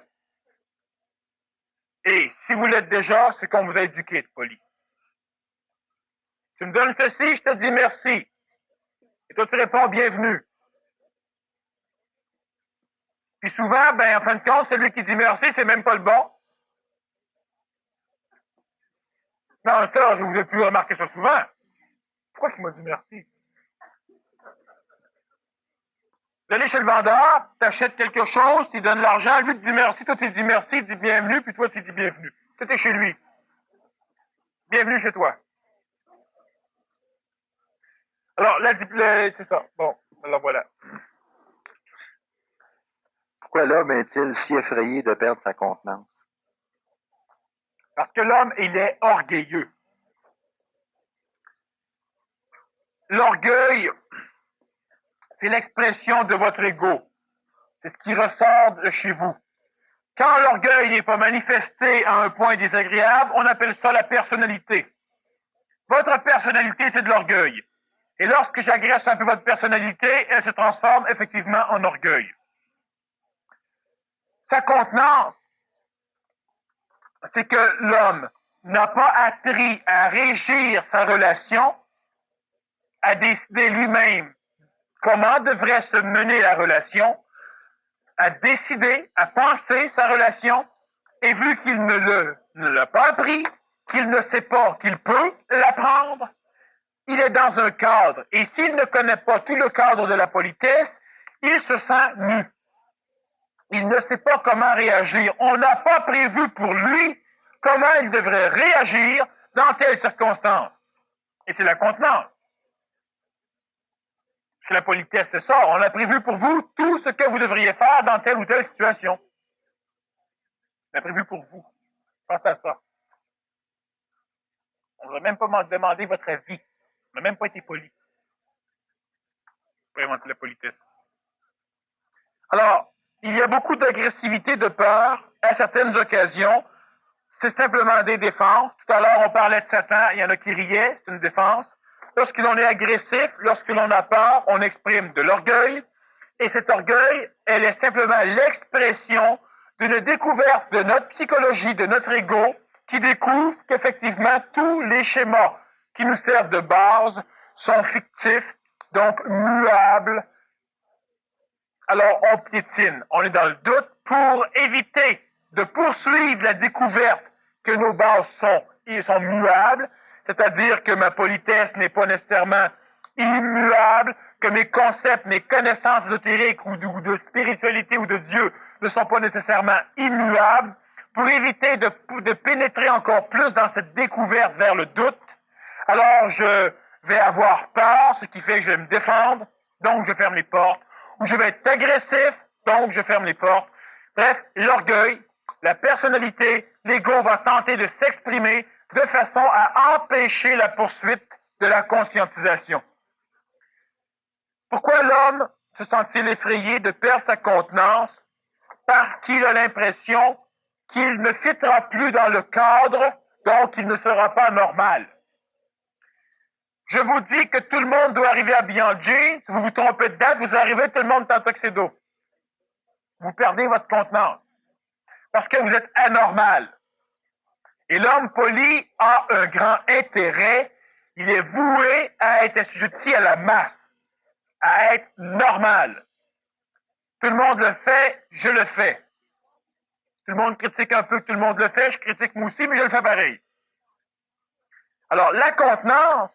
S2: Et si vous l'êtes déjà, c'est qu'on vous a éduqué de poli. Tu me donnes ceci, je te dis merci. Et toi, tu réponds bienvenue. Puis souvent, en fin de compte, celui qui dit merci, c'est même pas le bon. Non, ça, je vous ai pu remarquer ça souvent. Pourquoi tu m'as dit merci? Tu allais chez le vendeur, t'achètes quelque chose, tu donnes l'argent, lui te dit merci, toi tu dis merci, il dit bienvenue, puis toi tu dis bienvenue. Tu es chez lui. Bienvenue chez toi. Alors, c'est ça. Bon, alors voilà.
S3: Pourquoi l'homme est-il si effrayé de perdre sa contenance?
S2: Parce que l'homme, il est orgueilleux. L'orgueil, c'est l'expression de votre ego. C'est ce qui ressort de chez vous. Quand l'orgueil n'est pas manifesté à un point désagréable, on appelle ça la personnalité. Votre personnalité, c'est de l'orgueil. Et lorsque j'agresse un peu votre personnalité, elle se transforme effectivement en orgueil. Sa contenance, c'est que l'homme n'a pas appris à régir sa relation à décider lui-même comment devrait se mener la relation, à décider, à penser sa relation, et vu qu'il ne l'a pas appris, qu'il ne sait pas qu'il peut l'apprendre, il est dans un cadre. Et s'il ne connaît pas tout le cadre de la politesse, il se sent nu. Il ne sait pas comment réagir. On n'a pas prévu pour lui comment il devrait réagir dans telle circonstance. Et c'est la contenance. C'est la politesse, c'est ça. On a prévu pour vous tout ce que vous devriez faire dans telle ou telle situation. On a prévu pour vous. Pensez à ça. On ne vous a même pas demandé votre avis. On n'a même pas été poli. Pour inventer la politesse. Alors, il y a beaucoup d'agressivité, de peur à certaines occasions. C'est simplement des défenses. Tout à l'heure, on parlait de Satan. Il y en a qui riaient. C'est une défense. Lorsque l'on est agressif, lorsque l'on a peur, on exprime de l'orgueil. Et cet orgueil, elle est simplement l'expression d'une découverte de notre psychologie, de notre ego, qui découvre qu'effectivement, tous les schémas qui nous servent de base sont fictifs, donc muables. Alors, on piétine, on est dans le doute pour éviter de poursuivre la découverte que nos bases sont muables, c'est-à-dire que ma politesse n'est pas nécessairement immuable, que mes concepts, mes connaissances ésotériques ou de spiritualité ou de Dieu ne sont pas nécessairement immuables, pour éviter de pénétrer encore plus dans cette découverte vers le doute. Alors, je vais avoir peur, ce qui fait que je vais me défendre, donc je ferme les portes, ou je vais être agressif, donc je ferme les portes. Bref, l'orgueil, la personnalité, l'ego va tenter de s'exprimer de façon à empêcher la poursuite de la conscientisation. Pourquoi l'homme se sent-il effrayé de perdre sa contenance? Parce qu'il a l'impression qu'il ne fitera plus dans le cadre, donc il ne sera pas normal. Je vous dis que tout le monde doit arriver habillé en jeans. Si vous vous trompez de date, vous arrivez tout le monde en tuxedo. Vous perdez votre contenance. Parce que vous êtes anormal. Et l'homme poli a un grand intérêt. Il est voué à être assujetti à la masse, à être normal. Tout le monde le fait, je le fais. Tout le monde critique un peu que tout le monde le fait, je critique moi aussi, mais je le fais pareil. Alors, la contenance,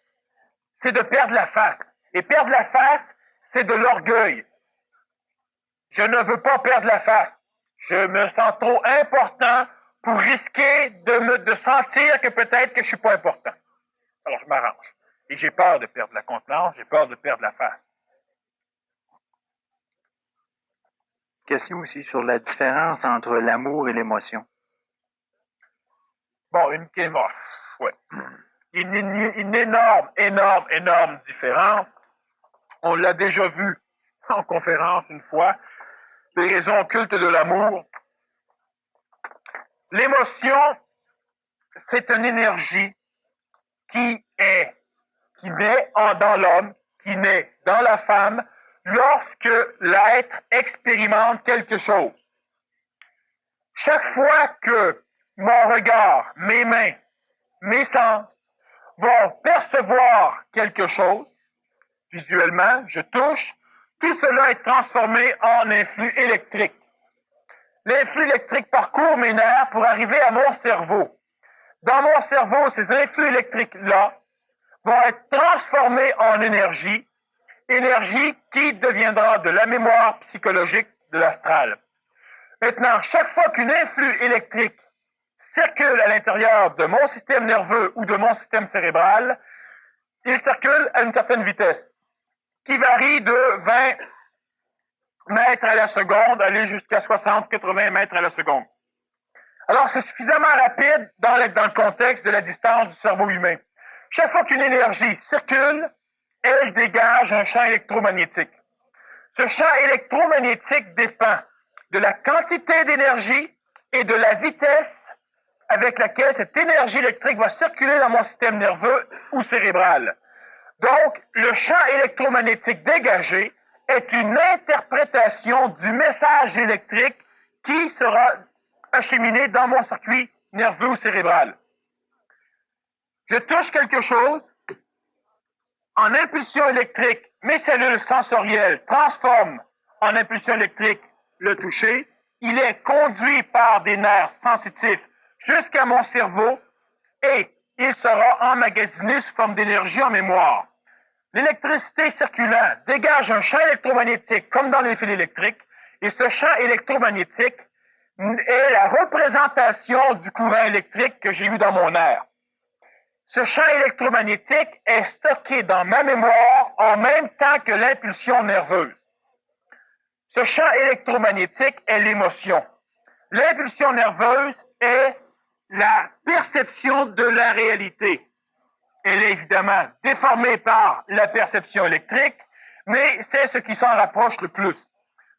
S2: c'est de perdre la face. Et perdre la face, c'est de l'orgueil. Je ne veux pas perdre la face. Je me sens trop important pour risquer de sentir que peut-être que je suis pas important. Alors, je m'arrange. Et j'ai peur de perdre la contenance, j'ai peur de perdre la face.
S3: Question aussi sur la différence entre l'amour et l'émotion.
S2: Bon, ouais. Une énorme différence. On l'a déjà vu en conférence une fois. Les raisons occultes de l'amour. L'émotion, c'est une énergie qui naît dans l'homme, qui naît dans la femme, lorsque l'être expérimente quelque chose. Chaque fois que mon regard, mes mains, mes sens vont percevoir quelque chose, visuellement, je touche, tout cela est transformé en influx électrique. L'influx électrique parcourt mes nerfs pour arriver à mon cerveau. Dans mon cerveau, ces influx électriques-là vont être transformés en énergie, énergie qui deviendra de la mémoire psychologique de l'astral. Maintenant, chaque fois qu'une influx électrique circule à l'intérieur de mon système nerveux ou de mon système cérébral, il circule à une certaine vitesse, qui varie de 20 mètres à la seconde, aller jusqu'à 60-80 mètres à la seconde. Alors, c'est suffisamment rapide dans le contexte de la distance du cerveau humain. Chaque fois qu'une énergie circule, elle dégage un champ électromagnétique. Ce champ électromagnétique dépend de la quantité d'énergie et de la vitesse avec laquelle cette énergie électrique va circuler dans mon système nerveux ou cérébral. Donc, le champ électromagnétique dégagé est une interprétation du message électrique qui sera acheminé dans mon circuit nerveux ou cérébral. Je touche quelque chose. en impulsion électrique, mes cellules sensorielles transforment en impulsion électrique le toucher, il est conduit par des nerfs sensitifs jusqu'à mon cerveau et il sera emmagasiné sous forme d'énergie en mémoire. L'électricité circulant dégage un champ électromagnétique comme dans les fils électriques et ce champ électromagnétique est la représentation du courant électrique que j'ai eu dans mon nerf. Ce champ électromagnétique est stocké dans ma mémoire en même temps que l'impulsion nerveuse. Ce champ électromagnétique est l'émotion. L'impulsion nerveuse est la perception de la réalité. Elle est évidemment déformée par la perception électrique, mais c'est ce qui s'en rapproche le plus.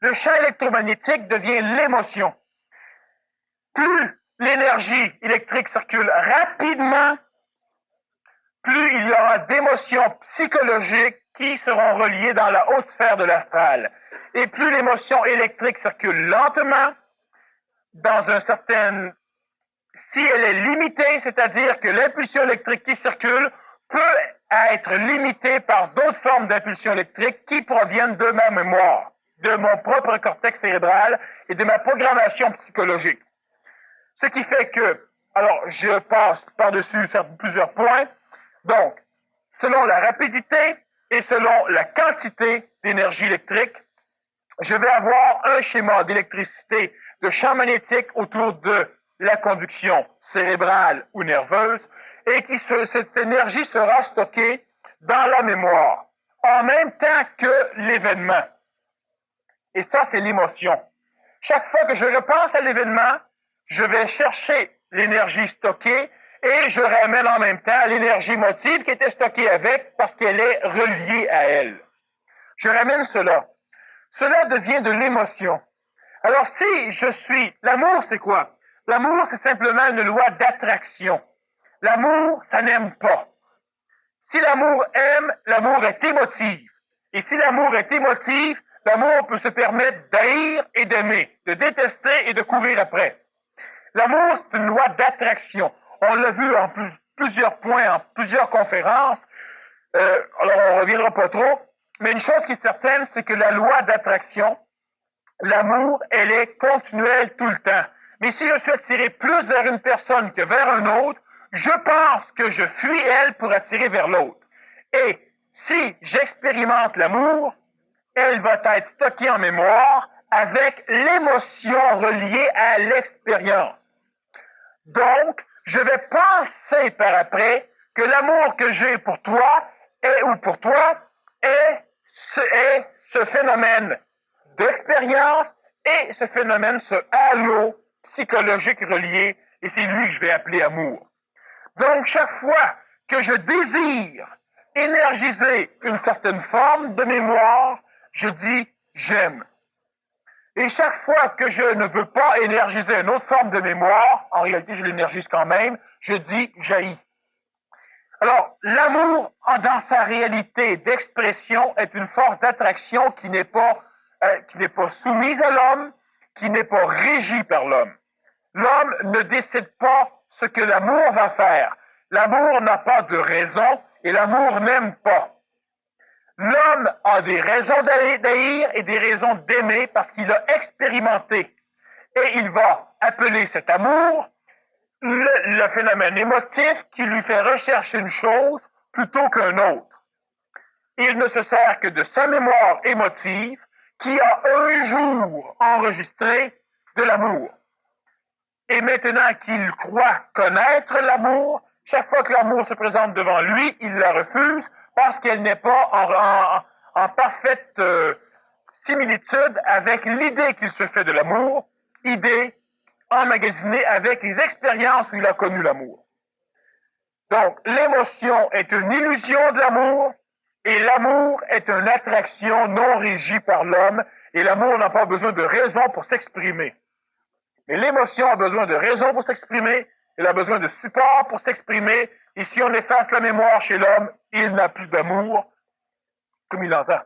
S2: Le champ électromagnétique devient l'émotion. Plus l'énergie électrique circule rapidement, plus il y aura d'émotions psychologiques qui seront reliées dans la haute sphère de l'astral. Et plus l'émotion électrique circule lentement, dans un certain... Si elle est limitée, c'est-à-dire que l'impulsion électrique qui circule peut être limitée par d'autres formes d'impulsion électrique qui proviennent de ma mémoire, de mon propre cortex cérébral et de ma programmation psychologique. Ce qui fait que, alors je passe par-dessus plusieurs points, donc, selon la rapidité et selon la quantité d'énergie électrique, je vais avoir un schéma d'électricité de champ magnétique autour de la conduction cérébrale ou nerveuse et cette énergie sera stockée dans la mémoire en même temps que l'événement. Et ça, c'est l'émotion. Chaque fois que je repense à l'événement, je vais chercher l'énergie stockée et je ramène en même temps l'énergie émotive qui était stockée avec parce qu'elle est reliée à elle. Je ramène cela. Cela devient de l'émotion. Alors si je suis... L'amour, c'est quoi? L'amour, c'est simplement une loi d'attraction. L'amour, ça n'aime pas. Si l'amour aime, l'amour est émotif. Et si l'amour est émotif, l'amour peut se permettre d'haïr et d'aimer, de détester et de courir après. L'amour, c'est une loi d'attraction. On l'a vu en plusieurs points, en plusieurs conférences. Alors, on ne reviendra pas trop. Mais une chose qui est certaine, c'est que la loi d'attraction, l'amour, elle est continuelle tout le temps. Mais si je suis attiré plus vers une personne que vers un autre, je pense que je fuis elle pour attirer vers l'autre. Et si j'expérimente l'amour, elle va être stockée en mémoire avec l'émotion reliée à l'expérience. Donc, je vais penser par après que l'amour que j'ai pour toi ou pour toi est ce phénomène d'expérience et ce phénomène, ce halo psychologique relié, et c'est lui que je vais appeler amour. Donc, chaque fois que je désire énergiser une certaine forme de mémoire, je dis j'aime. Et chaque fois que je ne veux pas énergiser une autre forme de mémoire, en réalité je l'énergise quand même, je dis j'haïs. Alors, l'amour, dans sa réalité d'expression, est une force d'attraction qui n'est pas soumise à l'homme, qui n'est pas régie par l'homme. L'homme ne décide pas ce que l'amour va faire. L'amour n'a pas de raison et l'amour n'aime pas. L'homme a des raisons d'haïr et des raisons d'aimer parce qu'il a expérimenté. Et il va appeler cet amour le phénomène émotif qui lui fait rechercher une chose plutôt qu'un autre. Il ne se sert que de sa mémoire émotive qui a un jour enregistré de l'amour. Et maintenant qu'il croit connaître l'amour, chaque fois que l'amour se présente devant lui, il la refuse parce qu'elle n'est pas en parfaite similitude avec l'idée qu'il se fait de l'amour, idée emmagasinée avec les expériences où il a connu l'amour. Donc, l'émotion est une illusion de l'amour et l'amour est une attraction non régie par l'homme et l'amour n'a pas besoin de raison pour s'exprimer. Et l'émotion a besoin de raison pour s'exprimer, elle a besoin de support pour s'exprimer, et si on efface la mémoire chez l'homme, il n'a plus d'amour comme il entend.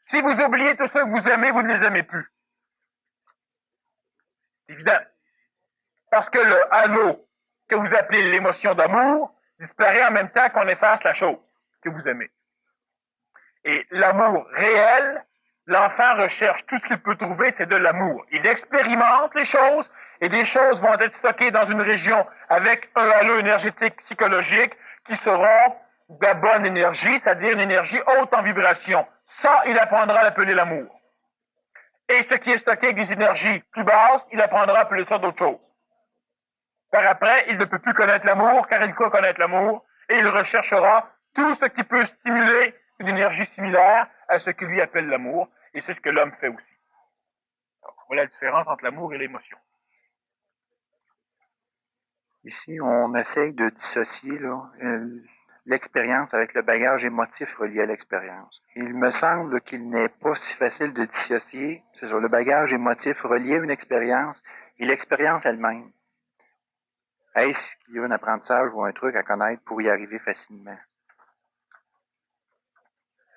S2: Si vous oubliez tous ceux que vous aimez, vous ne les aimez plus. C'est évident. Parce que le halo que vous appelez l'émotion d'amour disparaît en même temps qu'on efface la chose. que vous aimez. Et l'amour réel, l'enfant recherche tout ce qu'il peut trouver, c'est de l'amour. Il expérimente les choses, et des choses vont être stockées dans une région avec un halo énergétique psychologique qui seront de la bonne énergie, c'est-à-dire une énergie haute en vibration. Ça, il apprendra à l'appeler l'amour. Et ce qui est stocké avec des énergies plus basses, il apprendra à appeler ça d'autres choses. Par après, il ne peut plus connaître l'amour, car il croit connaître l'amour, et il recherchera tout ce qui peut stimuler une énergie similaire à ce que lui appelle l'amour, et c'est ce que l'homme fait aussi. Alors, voilà la différence entre l'amour et l'émotion.
S3: Ici, on essaye de dissocier l'expérience avec le bagage émotif relié à l'expérience. Il me semble qu'il n'est pas si facile de dissocier, c'est sur le bagage émotif relié à une expérience et l'expérience elle-même. Est-ce qu'il y a un apprentissage ou un truc à connaître pour y arriver facilement?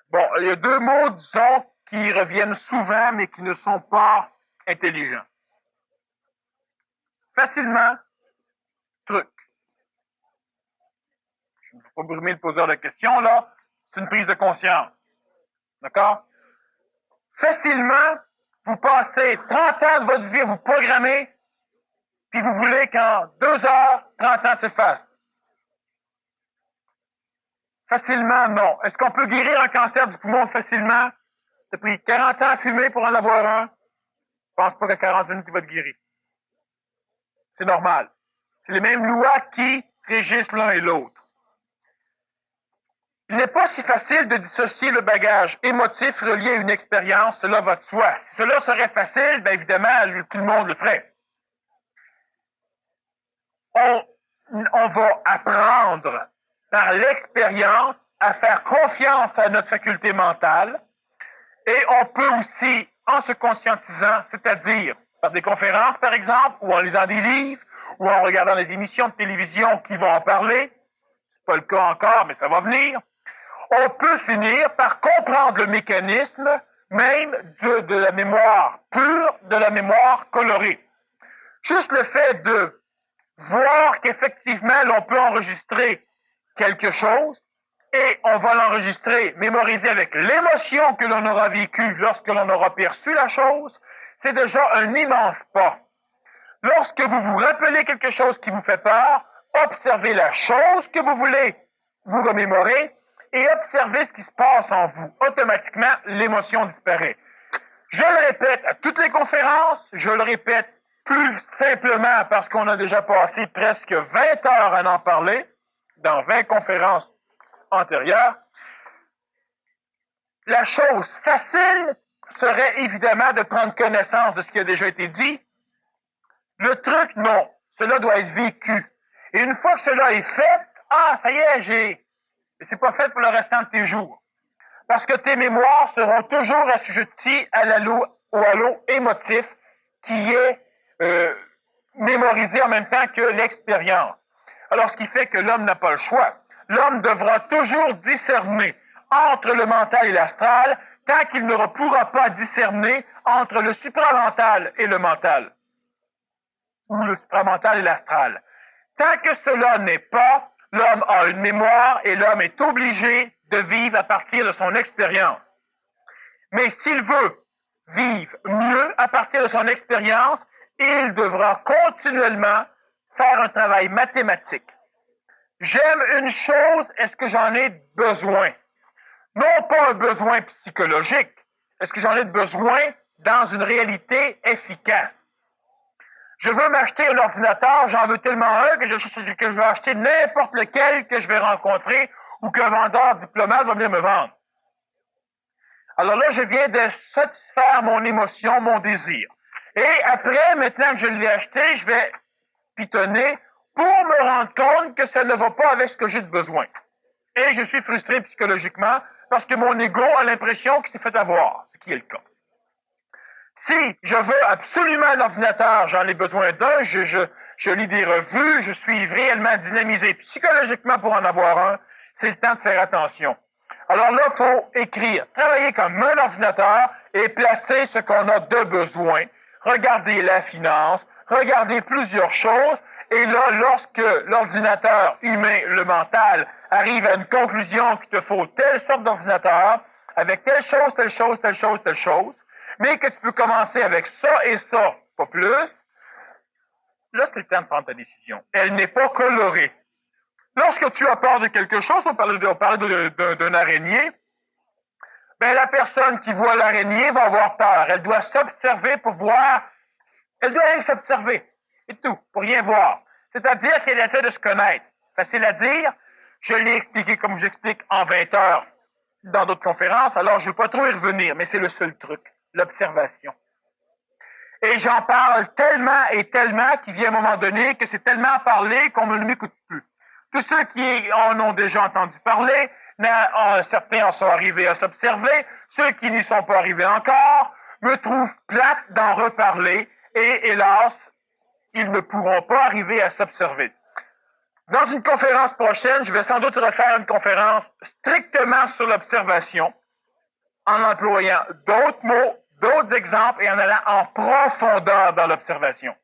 S2: Bon, il y a deux mots, disons, qui reviennent souvent, mais qui ne sont pas intelligents. Facilement, truc. Je ne vais pas brumer le poseur de questions, là. C'est une prise de conscience. D'accord? Facilement, vous passez 30 ans de votre vie à vous programmer, puis vous voulez qu'en 2 heures, 30 ans s'effacent. Facilement, non. Est-ce qu'on peut guérir un cancer du poumon facilement? Ça a pris 40 ans à fumer pour en avoir un. Je pense pas qu'à 40 minutes, tu vas te guérir. C'est normal. C'est les mêmes lois qui régissent l'un et l'autre. Il n'est pas si facile de dissocier le bagage émotif relié à une expérience, cela va de soi. Si cela serait facile, bien évidemment, tout le monde le ferait. On va apprendre par l'expérience à faire confiance à notre faculté mentale et on peut aussi, en se conscientisant, c'est-à-dire par des conférences par exemple, ou en lisant des livres, ou en regardant des émissions de télévision qui vont en parler, c'est pas le cas encore, mais ça va venir, on peut finir par comprendre le mécanisme même de la mémoire pure, de la mémoire colorée. Juste le fait de voir qu'effectivement l'on peut enregistrer quelque chose et on va l'enregistrer, mémoriser avec l'émotion que l'on aura vécue lorsque l'on aura perçu la chose, c'est déjà un immense pas. Lorsque vous vous rappelez quelque chose qui vous fait peur, observez la chose que vous voulez vous remémorer et observez ce qui se passe en vous. Automatiquement, l'émotion disparaît. Je le répète à toutes les conférences, je le répète plus simplement parce qu'on a déjà passé presque 20 heures à en parler dans 20 conférences antérieures. La chose facile serait évidemment de prendre connaissance de ce qui a déjà été dit. Le truc, non. Cela doit être vécu. Et une fois que cela est fait, ça y est, mais c'est pas fait pour le restant de tes jours. Parce que tes mémoires seront toujours assujetties au halo émotif qui est mémorisé en même temps que l'expérience. Alors, ce qui fait que l'homme n'a pas le choix. L'homme devra toujours discerner entre le mental et l'astral tant qu'il ne pourra pas discerner entre le supramental et le mental. Ou le supramental et l'astral. Tant que cela n'est pas, l'homme a une mémoire et l'homme est obligé de vivre à partir de son expérience. Mais s'il veut vivre mieux à partir de son expérience, il devra continuellement faire un travail mathématique. J'aime une chose, est-ce que j'en ai besoin? Non pas un besoin psychologique, est-ce que j'en ai besoin dans une réalité efficace? Je veux m'acheter un ordinateur, j'en veux tellement un que je veux acheter n'importe lequel que je vais rencontrer ou qu'un vendeur diplomate va venir me vendre. Alors là, je viens de satisfaire mon émotion, mon désir. Et après, maintenant que je l'ai acheté, je vais pitonner pour me rendre compte que ça ne va pas avec ce que j'ai de besoin. Et je suis frustré psychologiquement parce que mon ego a l'impression qu'il s'est fait avoir, ce qui est le cas. Si je veux absolument un ordinateur, j'en ai besoin d'un, je lis des revues, je suis réellement dynamisé psychologiquement pour en avoir un, c'est le temps de faire attention. Alors là, il faut écrire, travailler comme un ordinateur et placer ce qu'on a de besoin, regarder la finance, regarder plusieurs choses Et là, lorsque l'ordinateur humain, le mental, arrive à une conclusion qu'il te faut telle sorte d'ordinateur, avec telle chose, telle chose, telle chose, telle chose, mais que tu peux commencer avec ça et ça, pas plus, là, c'est le temps de prendre ta décision. Elle n'est pas colorée. Lorsque tu as peur de quelque chose, on parlait d'une araignée, ben la personne qui voit l'araignée va avoir peur. Elle doit s'observer pour voir. Elle doit rien s'observer. Et tout, pour rien voir. C'est-à-dire qu'elle essaie de se connaître. Facile à dire. Je l'ai expliqué comme j'explique en 20 heures dans d'autres conférences, alors je ne vais pas trop y revenir, mais c'est le seul truc, l'observation. Et j'en parle tellement et tellement qu'il vient un moment donné que c'est tellement parlé qu'on ne m'écoute plus. Tous ceux qui en ont déjà entendu parler, certains en sont arrivés à s'observer, ceux qui n'y sont pas arrivés encore, me trouvent plate d'en reparler et, hélas, ils ne pourront pas arriver à s'observer. Dans une conférence prochaine, je vais sans doute refaire une conférence strictement sur l'observation, en employant d'autres mots, d'autres exemples et en allant en profondeur dans l'observation.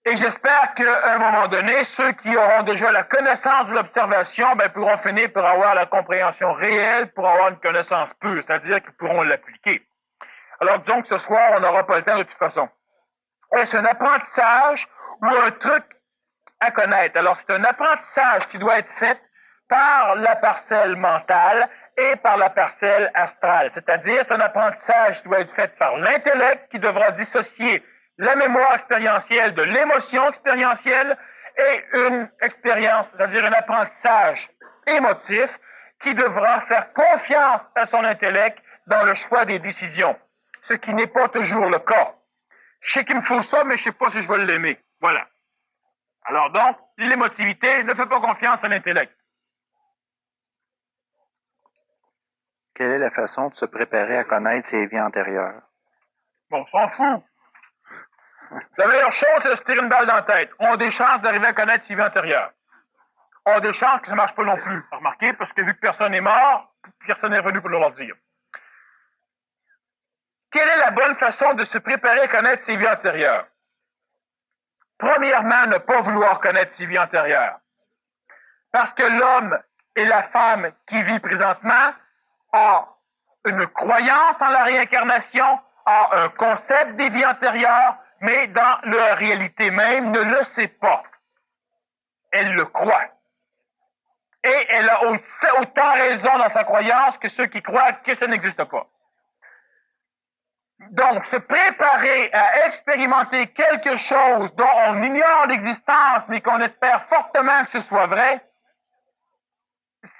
S2: Et j'espère qu'à un moment donné, ceux qui auront déjà la connaissance de l'observation pourront finir par avoir la compréhension réelle, pour avoir une connaissance pure, c'est-à-dire qu'ils pourront l'appliquer. Alors disons que ce soir, on n'aura pas le temps de toute façon. Est-ce un apprentissage ou un truc à connaître? Alors c'est un apprentissage qui doit être fait par la parcelle mentale et par la parcelle astrale. C'est-à-dire c'est un apprentissage qui doit être fait par l'intellect qui devra dissocier la mémoire expérientielle de l'émotion expérientielle et une expérience, c'est-à-dire un apprentissage émotif qui devra faire confiance à son intellect dans le choix des décisions, ce qui n'est pas toujours le cas. Je sais qu'il me faut ça, mais je ne sais pas si je vais l'aimer. Voilà. Alors donc, l'émotivité ne fait pas confiance à l'intellect.
S3: Quelle est la façon de se préparer à connaître ses vies antérieures?
S2: Bon, on s'en fout. La meilleure chose, c'est de se tirer une balle dans la tête. On a des chances d'arriver à connaître ses vies antérieures. On a des chances que ça ne marche pas non plus. Remarquez, parce que vu que personne n'est mort, personne n'est revenu pour leur dire. Quelle est la bonne façon de se préparer à connaître ses vies antérieures? Premièrement, ne pas vouloir connaître ses vies antérieures. Parce que l'homme et la femme qui vit présentement ont une croyance en la réincarnation, ont un concept des vies antérieures, mais dans leur réalité même ne le sait pas. Elle le croit. Et elle a autant raison dans sa croyance que ceux qui croient que ça n'existe pas. Donc, se préparer à expérimenter quelque chose dont on ignore l'existence, mais qu'on espère fortement que ce soit vrai,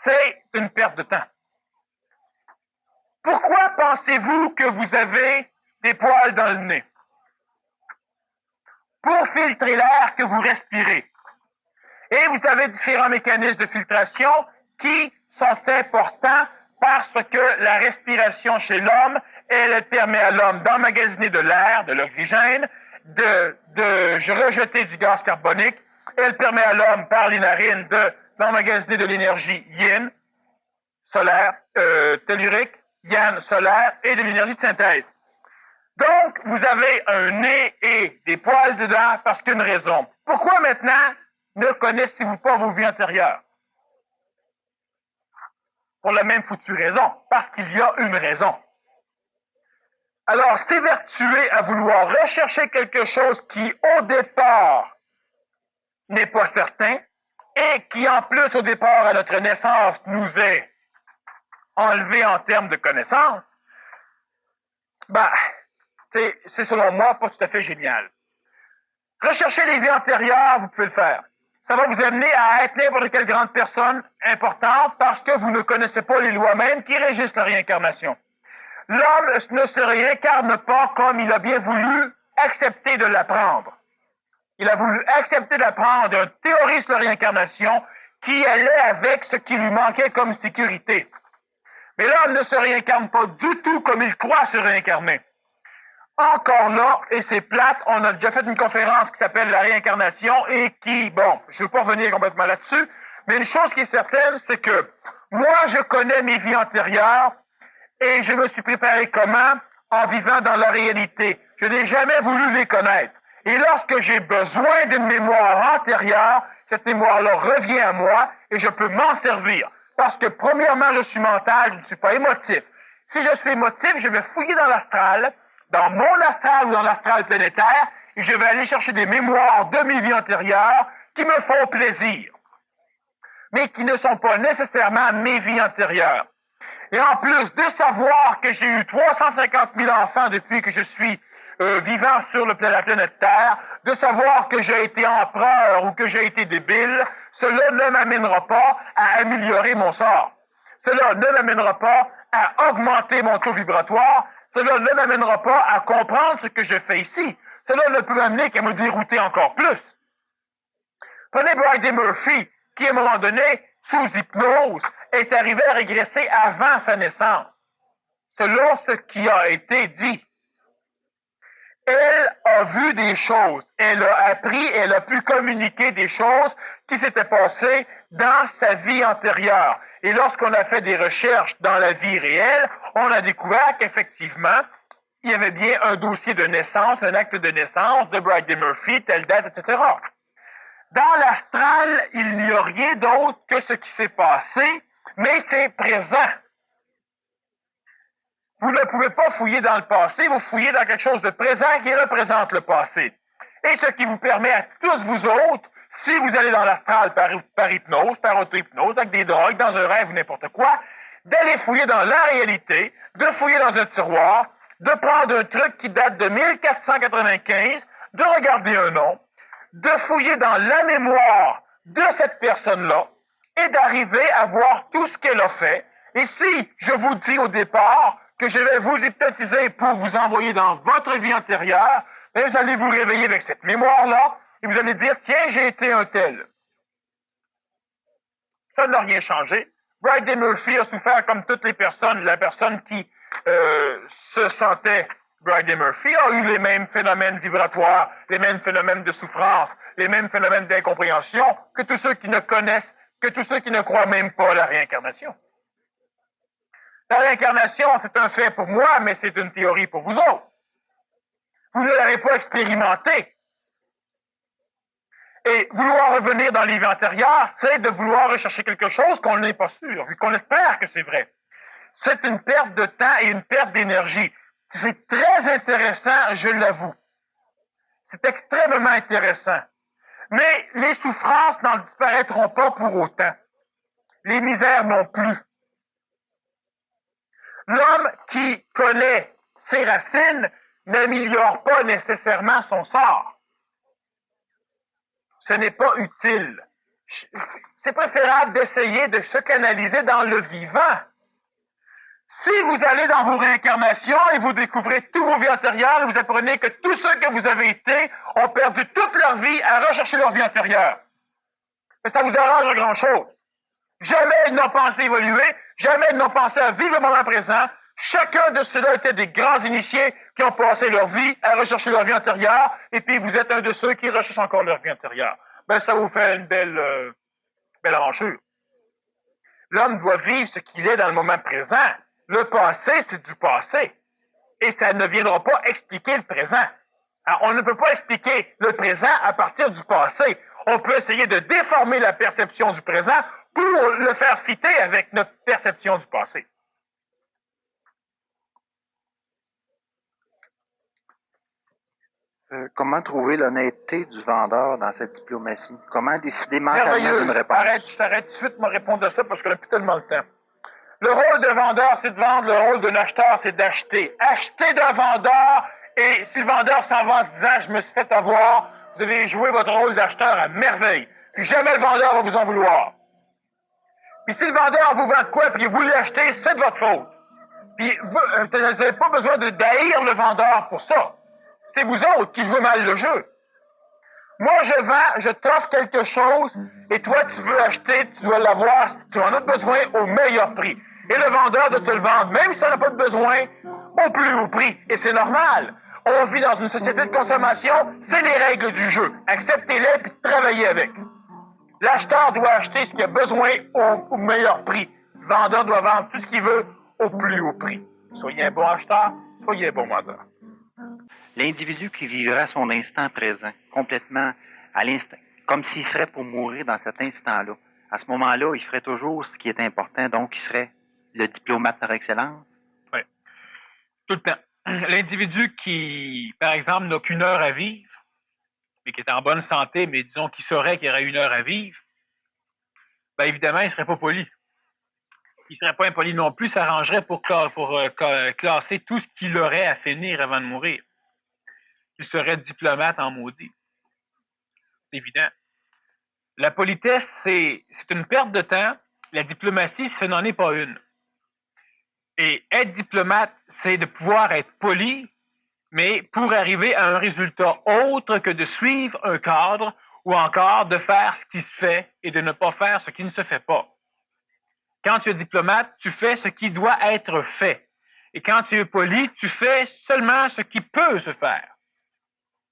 S2: c'est une perte de temps. Pourquoi pensez-vous que vous avez des poils dans le nez? Pour filtrer l'air que vous respirez. Et vous avez différents mécanismes de filtration qui sont importants parce que la respiration chez l'homme, elle permet à l'homme d'emmagasiner de l'air, de l'oxygène, de rejeter du gaz carbonique. Elle permet à l'homme, par les narines, d'emmagasiner de l'énergie yin, solaire, tellurique, yang, solaire, et de l'énergie de synthèse. Donc, vous avez un nez et des poils dedans parce qu'il y a une raison. Pourquoi maintenant ne connaissez-vous pas vos vies antérieures? Pour la même foutue raison, parce qu'il y a une raison. Alors, s'évertuer à vouloir rechercher quelque chose qui, au départ, n'est pas certain, et qui, en plus, au départ, à notre naissance, nous est enlevé en termes de connaissances, c'est selon moi pas tout à fait génial. Rechercher les vies antérieures, vous pouvez le faire. Ça va vous amener à être n'importe quelle grande personne importante parce que vous ne connaissez pas les lois mêmes qui régissent la réincarnation. L'homme ne se réincarne pas comme il a bien voulu accepter de l'apprendre. Il a voulu accepter d'apprendre un théoriste de la réincarnation qui allait avec ce qui lui manquait comme sécurité. Mais l'homme ne se réincarne pas du tout comme il croit se réincarner. Encore là, et c'est plate, on a déjà fait une conférence qui s'appelle la réincarnation et qui, bon, je ne veux pas revenir complètement là-dessus, mais une chose qui est certaine, c'est que moi, je connais mes vies antérieures et je me suis préparé comment? En vivant dans la réalité. Je n'ai jamais voulu les connaître. Et lorsque j'ai besoin d'une mémoire antérieure, cette mémoire-là revient à moi et je peux m'en servir. Parce que, premièrement, je suis mental, je ne suis pas émotif. Si je suis émotif, je vais fouiller dans l'astral, dans mon astral ou dans l'astral planétaire, et je vais aller chercher des mémoires de mes vies antérieures qui me font plaisir, mais qui ne sont pas nécessairement mes vies antérieures. Et en plus de savoir que j'ai eu 350 000 enfants depuis que je suis vivant sur la planète Terre, de savoir que j'ai été empereur ou que j'ai été débile, cela ne m'amènera pas à améliorer mon sort. Cela ne m'amènera pas à augmenter mon taux vibratoire. Cela ne m'amènera pas à comprendre ce que je fais ici. Cela ne peut m'amener qu'à me dérouter encore plus. Prenez Bridie Murphy, qui à un moment donné, sous hypnose, est arrivé à régresser avant sa naissance, selon ce qui a été dit. Elle a vu des choses, elle a appris, elle a pu communiquer des choses qui s'étaient passées dans sa vie antérieure. Et lorsqu'on a fait des recherches dans la vie réelle, on a découvert qu'effectivement, il y avait bien un dossier de naissance, un acte de naissance de Bridie Murphy, telle date, etc. Dans l'astral, il n'y a rien d'autre que ce qui s'est passé, mais c'est présent. Vous ne pouvez pas fouiller dans le passé, vous fouillez dans quelque chose de présent qui représente le passé. Et ce qui vous permet à tous vous autres, si vous allez dans l'astral par hypnose, par auto-hypnose, avec des drogues, dans un rêve ou n'importe quoi, d'aller fouiller dans la réalité, de fouiller dans un tiroir, de prendre un truc qui date de 1495, de regarder un nom, de fouiller dans la mémoire de cette personne-là et d'arriver à voir tout ce qu'elle a fait. Et si je vous dis au départ que je vais vous hypnotiser pour vous envoyer dans votre vie antérieure, bien, vous allez vous réveiller avec cette mémoire-là et vous allez dire, tiens, j'ai été un tel. Ça n'a rien changé. Bridie Murphy a souffert comme toutes les personnes. La personne qui se sentait Bridie Murphy a eu les mêmes phénomènes vibratoires, les mêmes phénomènes de souffrance, les mêmes phénomènes d'incompréhension que tous ceux qui ne connaissent, que tous ceux qui ne croient même pas à la réincarnation. La réincarnation, c'est un fait pour moi, mais c'est une théorie pour vous autres. Vous ne l'avez pas expérimenté. Et vouloir revenir dans les vies antérieures, c'est de vouloir rechercher quelque chose qu'on n'est pas sûr, vu qu'on espère que c'est vrai. C'est une perte de temps et une perte d'énergie. C'est très intéressant, je l'avoue. C'est extrêmement intéressant. Mais les souffrances n'en disparaîtront pas pour autant. Les misères non plus. L'homme qui connaît ses racines n'améliore pas nécessairement son sort. Ce n'est pas utile. C'est préférable d'essayer de se canaliser dans le vivant. Si vous allez dans vos réincarnations et vous découvrez tous vos vies antérieures et vous apprenez que tous ceux que vous avez été ont perdu toute leur vie à rechercher leur vie antérieure, mais ça vous arrange grand-chose. Jamais ils n'ont pensé évoluer, jamais ils n'ont pensé à vivre le moment présent. Chacun de ceux-là étaient des grands initiés qui ont passé leur vie à rechercher leur vie antérieure, et puis vous êtes un de ceux qui recherchent encore leur vie antérieure. Ben, ça vous fait une belle aventure. L'homme doit vivre ce qu'il est dans le moment présent. Le passé, c'est du passé. Et ça ne viendra pas expliquer le présent. Alors, on ne peut pas expliquer le présent à partir du passé. On peut essayer de déformer la perception du présent pour le faire fitter avec notre perception du passé.
S3: Comment trouver l'honnêteté du vendeur dans cette diplomatie? Comment décider mentalement d'une réponse?
S2: Je t'arrête tout de suite de me répondre à ça parce qu'on n'a plus tellement le temps. Le rôle de vendeur, c'est de vendre. Le rôle d'un acheteur, c'est d'acheter. Acheter d'un vendeur, et si le vendeur s'en va en disant « je me suis fait avoir », vous devez jouer votre rôle d'acheteur à merveille. Puis jamais le vendeur va vous en vouloir. Puis si le vendeur vous vend de quoi, puis vous l'achetez, c'est de votre faute. Puis vous n'avez pas besoin de d'haïr le vendeur pour ça. C'est vous autres qui jouez mal le jeu. Moi, je vends, je t'offre quelque chose, et toi, tu veux acheter, tu dois l'avoir, tu en as besoin au meilleur prix. Et le vendeur doit te le vendre, même si tu n'en as pas de besoin, au plus haut prix. Et c'est normal. On vit dans une société de consommation, c'est les règles du jeu. Acceptez-les, puis travaillez avec. L'acheteur doit acheter ce qu'il a besoin au meilleur prix. Le vendeur doit vendre tout ce qu'il veut au plus haut prix. Soyez un bon acheteur, soyez un bon vendeur.
S3: L'individu qui vivra son instant présent, complètement à l'instant, comme s'il serait pour mourir dans cet instant-là. À ce moment-là, il ferait toujours ce qui est important, donc il serait le diplomate par excellence.
S2: Oui, tout le temps. L'individu qui, par exemple, n'a qu'une heure à vivre, mais qui est en bonne santé, mais disons qu'il saurait qu'il y aurait une heure à vivre, bien évidemment, il ne serait pas poli. Il ne serait pas impoli non plus, s'arrangerait pour classer tout ce qu'il aurait à finir avant de mourir. Il serait diplomate en maudit. C'est évident. La politesse, c'est une perte de temps. La diplomatie, ce n'en est pas une. Et être diplomate, c'est de pouvoir être poli, mais pour arriver à un résultat autre que de suivre un cadre ou encore de faire ce qui se fait et de ne pas faire ce qui ne se fait pas. Quand tu es diplomate, tu fais ce qui doit être fait. Et quand tu es poli, tu fais seulement ce qui peut se faire.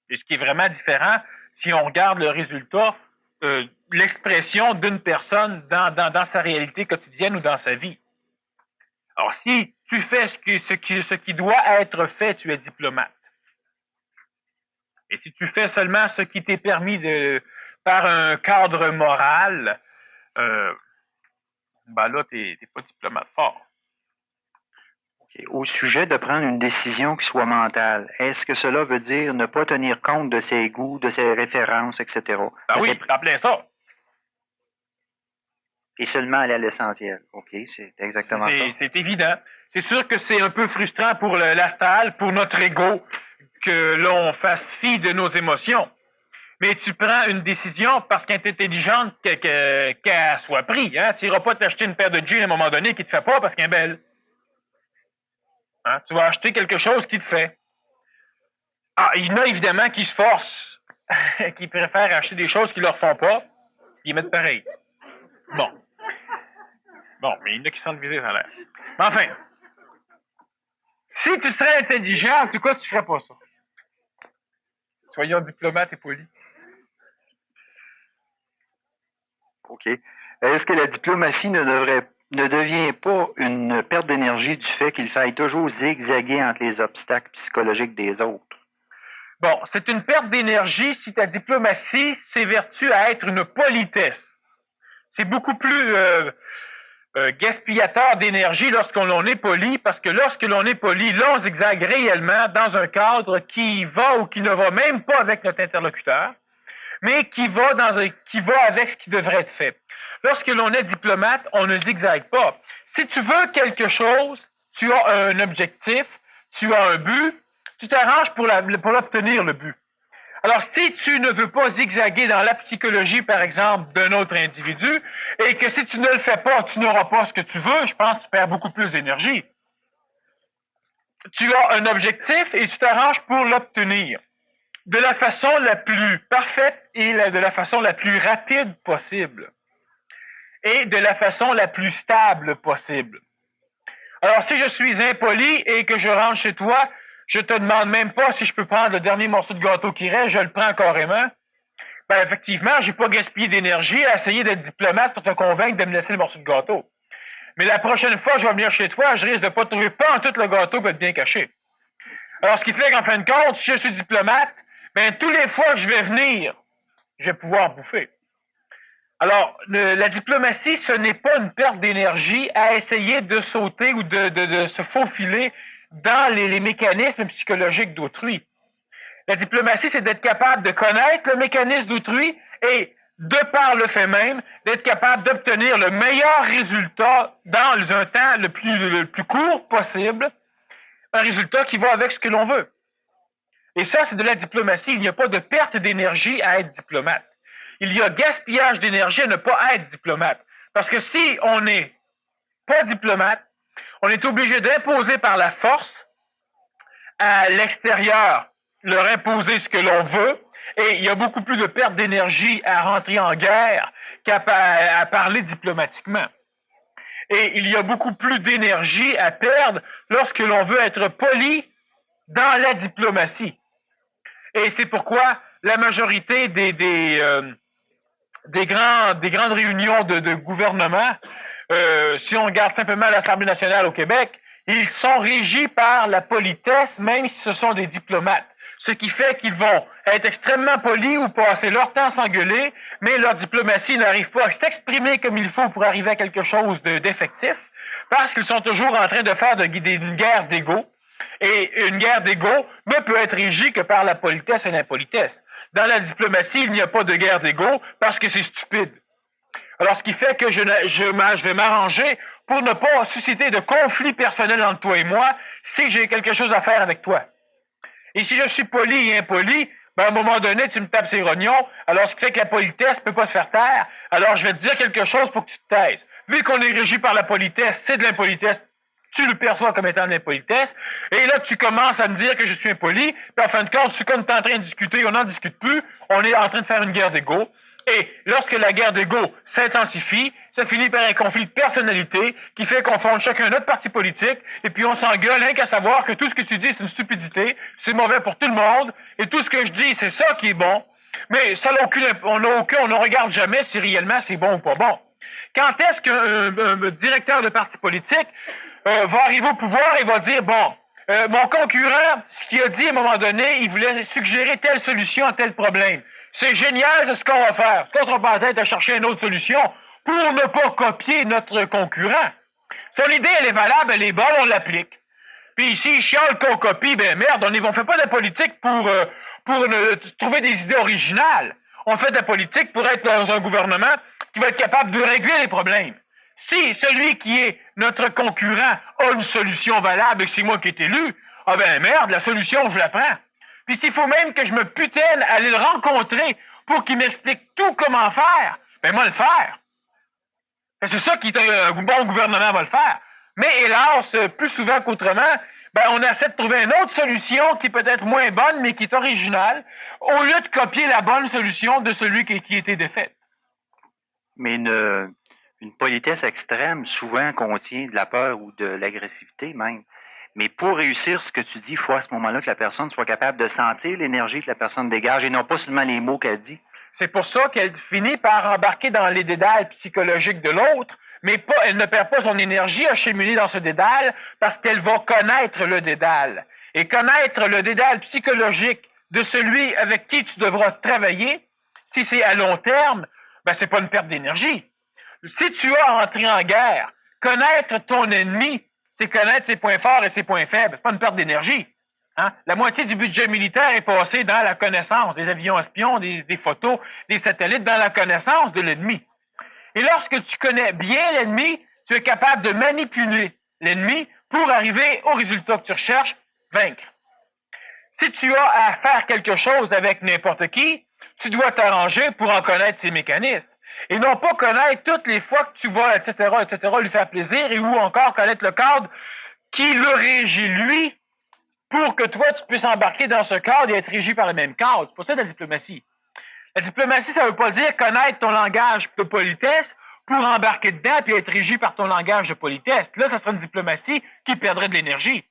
S2: Et ce qui est vraiment différent, si on regarde le résultat, l'expression d'une personne dans sa réalité quotidienne ou dans sa vie. Alors, si tu fais ce qui doit être fait, tu es diplomate. Et si tu fais seulement ce qui t'est permis par un cadre moral, ben là, t'es pas diplomate fort.
S3: Au sujet de prendre une décision qui soit mentale, est-ce que cela veut dire ne pas tenir compte de ses goûts, de ses références, etc.?
S2: Ben oui, en plein ça.
S3: Et seulement aller à l'essentiel. OK, c'est exactement ça.
S2: C'est évident. C'est sûr que c'est un peu frustrant pour l'astral, pour notre ego, que l'on fasse fi de nos émotions. Mais tu prends une décision parce qu'elle est intelligente qu'elle soit prise. Hein? Tu n'iras pas t'acheter une paire de jeans à un moment donné qui te fait pas parce qu'elle est belle. Hein? Tu vas acheter quelque chose qui te fait. Ah, il y en a évidemment qui se forcent, qui préfèrent acheter des choses qui leur font pas, et ils mettent pareil. Bon, mais il y en a qui sont visés dans l'air. Mais enfin, si tu serais intelligent, en tout cas, tu ferais pas ça. Soyons diplomates et polis.
S3: OK. Est-ce que la diplomatie ne devient pas une perte d'énergie du fait qu'il faille toujours zigzaguer entre les obstacles psychologiques des autres?
S2: Bon, c'est une perte d'énergie si ta diplomatie s'évertue à être une politesse. C'est beaucoup plus gaspillateur d'énergie lorsqu'on est poli, parce que lorsque l'on est poli, là, on zigzague réellement dans un cadre qui va ou qui ne va même pas avec notre interlocuteur, mais qui va avec ce qui devrait être fait. Lorsque l'on est diplomate, on ne zigzague pas. Si tu veux quelque chose, tu as un objectif, tu as un but, tu t'arranges pour l'obtenir, le but. Alors, si tu ne veux pas zigzaguer dans la psychologie, par exemple, d'un autre individu, et que si tu ne le fais pas, tu n'auras pas ce que tu veux, je pense que tu perds beaucoup plus d'énergie. Tu as un objectif et tu t'arranges pour l'obtenir de la façon la plus parfaite et de la façon la plus rapide possible. Et de la façon la plus stable possible. Alors, si je suis impoli et que je rentre chez toi, je te demande même pas si je peux prendre le dernier morceau de gâteau qui reste, je le prends carrément. Ben, effectivement, j'ai pas gaspillé d'énergie à essayer d'être diplomate pour te convaincre de me laisser le morceau de gâteau. Mais la prochaine fois que je vais venir chez toi, je risque de pas trouver pas en tout le gâteau va être bien caché. Alors, ce qui fait qu'en fin de compte, si je suis diplomate, ben, tous les fois que je vais venir, je vais pouvoir bouffer. Alors, la diplomatie, ce n'est pas une perte d'énergie à essayer de sauter ou de se faufiler dans les mécanismes psychologiques d'autrui. La diplomatie, c'est d'être capable de connaître le mécanisme d'autrui et, de par le fait même, d'être capable d'obtenir le meilleur résultat dans un temps le plus court possible, un résultat qui va avec ce que l'on veut. Et ça, c'est de la diplomatie. Il n'y a pas de perte d'énergie à être diplomate. Il y a gaspillage d'énergie à ne pas être diplomate. Parce que si on n'est pas diplomate, on est obligé d'imposer par la force à l'extérieur, leur imposer ce que l'on veut, et il y a beaucoup plus de perte d'énergie à rentrer en guerre qu'à parler diplomatiquement. Et il y a beaucoup plus d'énergie à perdre lorsque l'on veut être poli dans la diplomatie. Et c'est pourquoi la majorité des grandes réunions de gouvernement, si on regarde simplement l'Assemblée nationale au Québec, ils sont régis par la politesse, même si ce sont des diplomates. Ce qui fait qu'ils vont être extrêmement polis ou passer leur temps à s'engueuler, mais leur diplomatie n'arrive pas à s'exprimer comme il faut pour arriver à quelque chose d'effectif, parce qu'ils sont toujours en train de faire une guerre d'ego. Et une guerre d'ego ne peut être régie que par la politesse et l'impolitesse. Dans la diplomatie, il n'y a pas de guerre d'ego parce que c'est stupide. Alors, ce qui fait que je vais m'arranger pour ne pas susciter de conflit personnel entre toi et moi si j'ai quelque chose à faire avec toi. Et si je suis poli et impoli, ben à un moment donné, tu me tapes ses rognons, alors ce qui fait que la politesse ne peut pas se faire taire, alors je vais te dire quelque chose pour que tu te taises. Vu qu'on est régi par la politesse, c'est de l'impolitesse, tu le perçois comme étant de l'impolitesse, et là, tu commences à me dire que je suis impoli, puis en fin de compte, c'est comme tu es en train de discuter, on n'en discute plus, on est en train de faire une guerre d'ego, et lorsque la guerre d'ego s'intensifie, ça finit par un conflit de personnalité qui fait qu'on fonde chacun notre parti politique, et puis on s'engueule rien qu'à savoir que tout ce que tu dis, c'est une stupidité, c'est mauvais pour tout le monde, et tout ce que je dis, c'est ça qui est bon, mais ça on ne regarde jamais si réellement c'est bon ou pas bon. Quand est-ce qu'un directeur de parti politique va arriver au pouvoir et va dire, bon, mon concurrent, ce qu'il a dit à un moment donné, il voulait suggérer telle solution à tel problème. C'est génial, c'est ce qu'on va faire. Est-ce qu'on sera pas en tête à chercher une autre solution pour ne pas copier notre concurrent? Son idée, elle est valable, elle est bonne, on l'applique. Puis s'ils chialent qu'on copie, ben merde, on fait pas de la politique pour trouver des idées originales. On fait de la politique pour être dans un gouvernement qui va être capable de régler les problèmes. Si celui qui est notre concurrent a une solution valable et que c'est moi qui est élu, ah ben merde, la solution, je la prends. Puis s'il faut même que je me putaine à aller le rencontrer pour qu'il m'explique tout comment faire, ben moi le faire. C'est ça qu'un bon gouvernement va le faire. Mais hélas, plus souvent qu'autrement, ben on essaie de trouver une autre solution qui peut être moins bonne, mais qui est originale, au lieu de copier la bonne solution de celui qui était défaite.
S1: Mais une politesse extrême souvent contient de la peur ou de l'agressivité même. Mais pour réussir ce que tu dis, il faut à ce moment-là que la personne soit capable de sentir l'énergie que la personne dégage et non pas seulement les mots qu'elle dit.
S2: C'est pour ça qu'elle finit par embarquer dans les dédales psychologiques de l'autre, mais elle ne perd pas son énergie à cheminer dans ce dédale parce qu'elle va connaître le dédale. Et connaître le dédale psychologique de celui avec qui tu devras travailler, si c'est à long terme, ben c'est pas une perte d'énergie. Si tu as entré en guerre, connaître ton ennemi, c'est connaître ses points forts et ses points faibles. C'est pas une perte d'énergie. Hein? La moitié du budget militaire est passée dans la connaissance des avions espions, des photos, des satellites, dans la connaissance de l'ennemi. Et lorsque tu connais bien l'ennemi, tu es capable de manipuler l'ennemi pour arriver au résultat que tu recherches, vaincre. Si tu as à faire quelque chose avec n'importe qui, tu dois t'arranger pour en connaître ses mécanismes. Et non pas connaître toutes les fois que tu vas, etc., lui faire plaisir, et ou encore connaître le cadre qui le régit lui, pour que toi, tu puisses embarquer dans ce cadre et être régi par le même cadre. C'est pour ça la diplomatie. La diplomatie, ça veut pas dire connaître ton langage de politesse pour embarquer dedans et être régi par ton langage de politesse. Là, ça serait une diplomatie qui perdrait de l'énergie.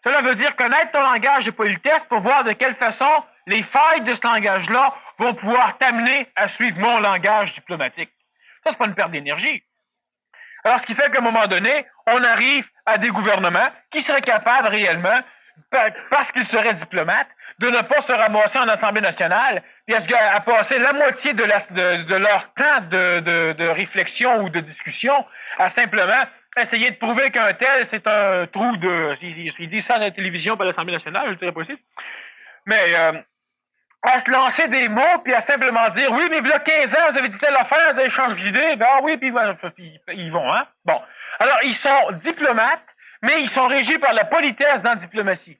S2: Cela veut dire connaître ton langage de politesse pour voir de quelle façon les failles de ce langage-là vont pouvoir t'amener à suivre mon langage diplomatique. Ça, c'est pas une perte d'énergie. Alors, ce qui fait qu'à un moment donné, on arrive à des gouvernements qui seraient capables réellement, parce qu'ils seraient diplomates, de ne pas se ramasser en Assemblée nationale, puis à passer la moitié de leur temps de réflexion ou de discussion à simplement essayer de prouver qu'un tel, c'est un trou de... Il dit ça à la télévision par l'Assemblée nationale, je dirais possible. Mais à se lancer des mots, puis à simplement dire, oui, mais il y a 15 ans, vous avez dit telle affaire, vous avez changé d'idée, ben ah oui, puis ils vont, hein. Bon. Alors, ils sont diplomates, mais ils sont régis par la politesse dans la diplomatie.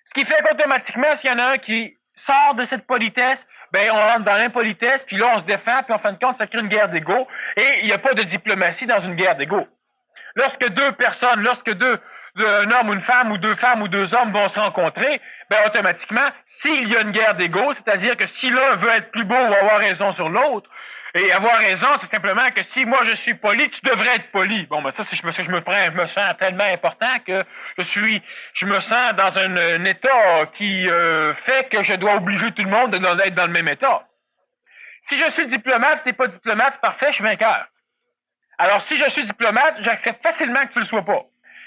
S2: Ce qui fait qu'automatiquement, s'il y en a un qui sort de cette politesse, ben on rentre dans l'impolitesse, puis là, on se défend, puis en fin de compte, ça crée une guerre d'ego, et il n'y a pas de diplomatie dans une guerre d'ego. Lorsque deux personnes, un homme ou une femme, ou deux hommes vont se rencontrer, ben automatiquement, s'il y a une guerre d'ego, c'est-à-dire que si l'un veut être plus beau ou avoir raison sur l'autre, et avoir raison, c'est simplement que si moi je suis poli, tu devrais être poli. Bon, ben ça, c'est je me sens tellement important que je me sens dans un état qui fait que je dois obliger tout le monde d'être dans le même état. Si je suis diplomate, t'es pas diplomate, parfait, je suis vainqueur. Alors, si je suis diplomate, j'accepte facilement que tu le sois pas.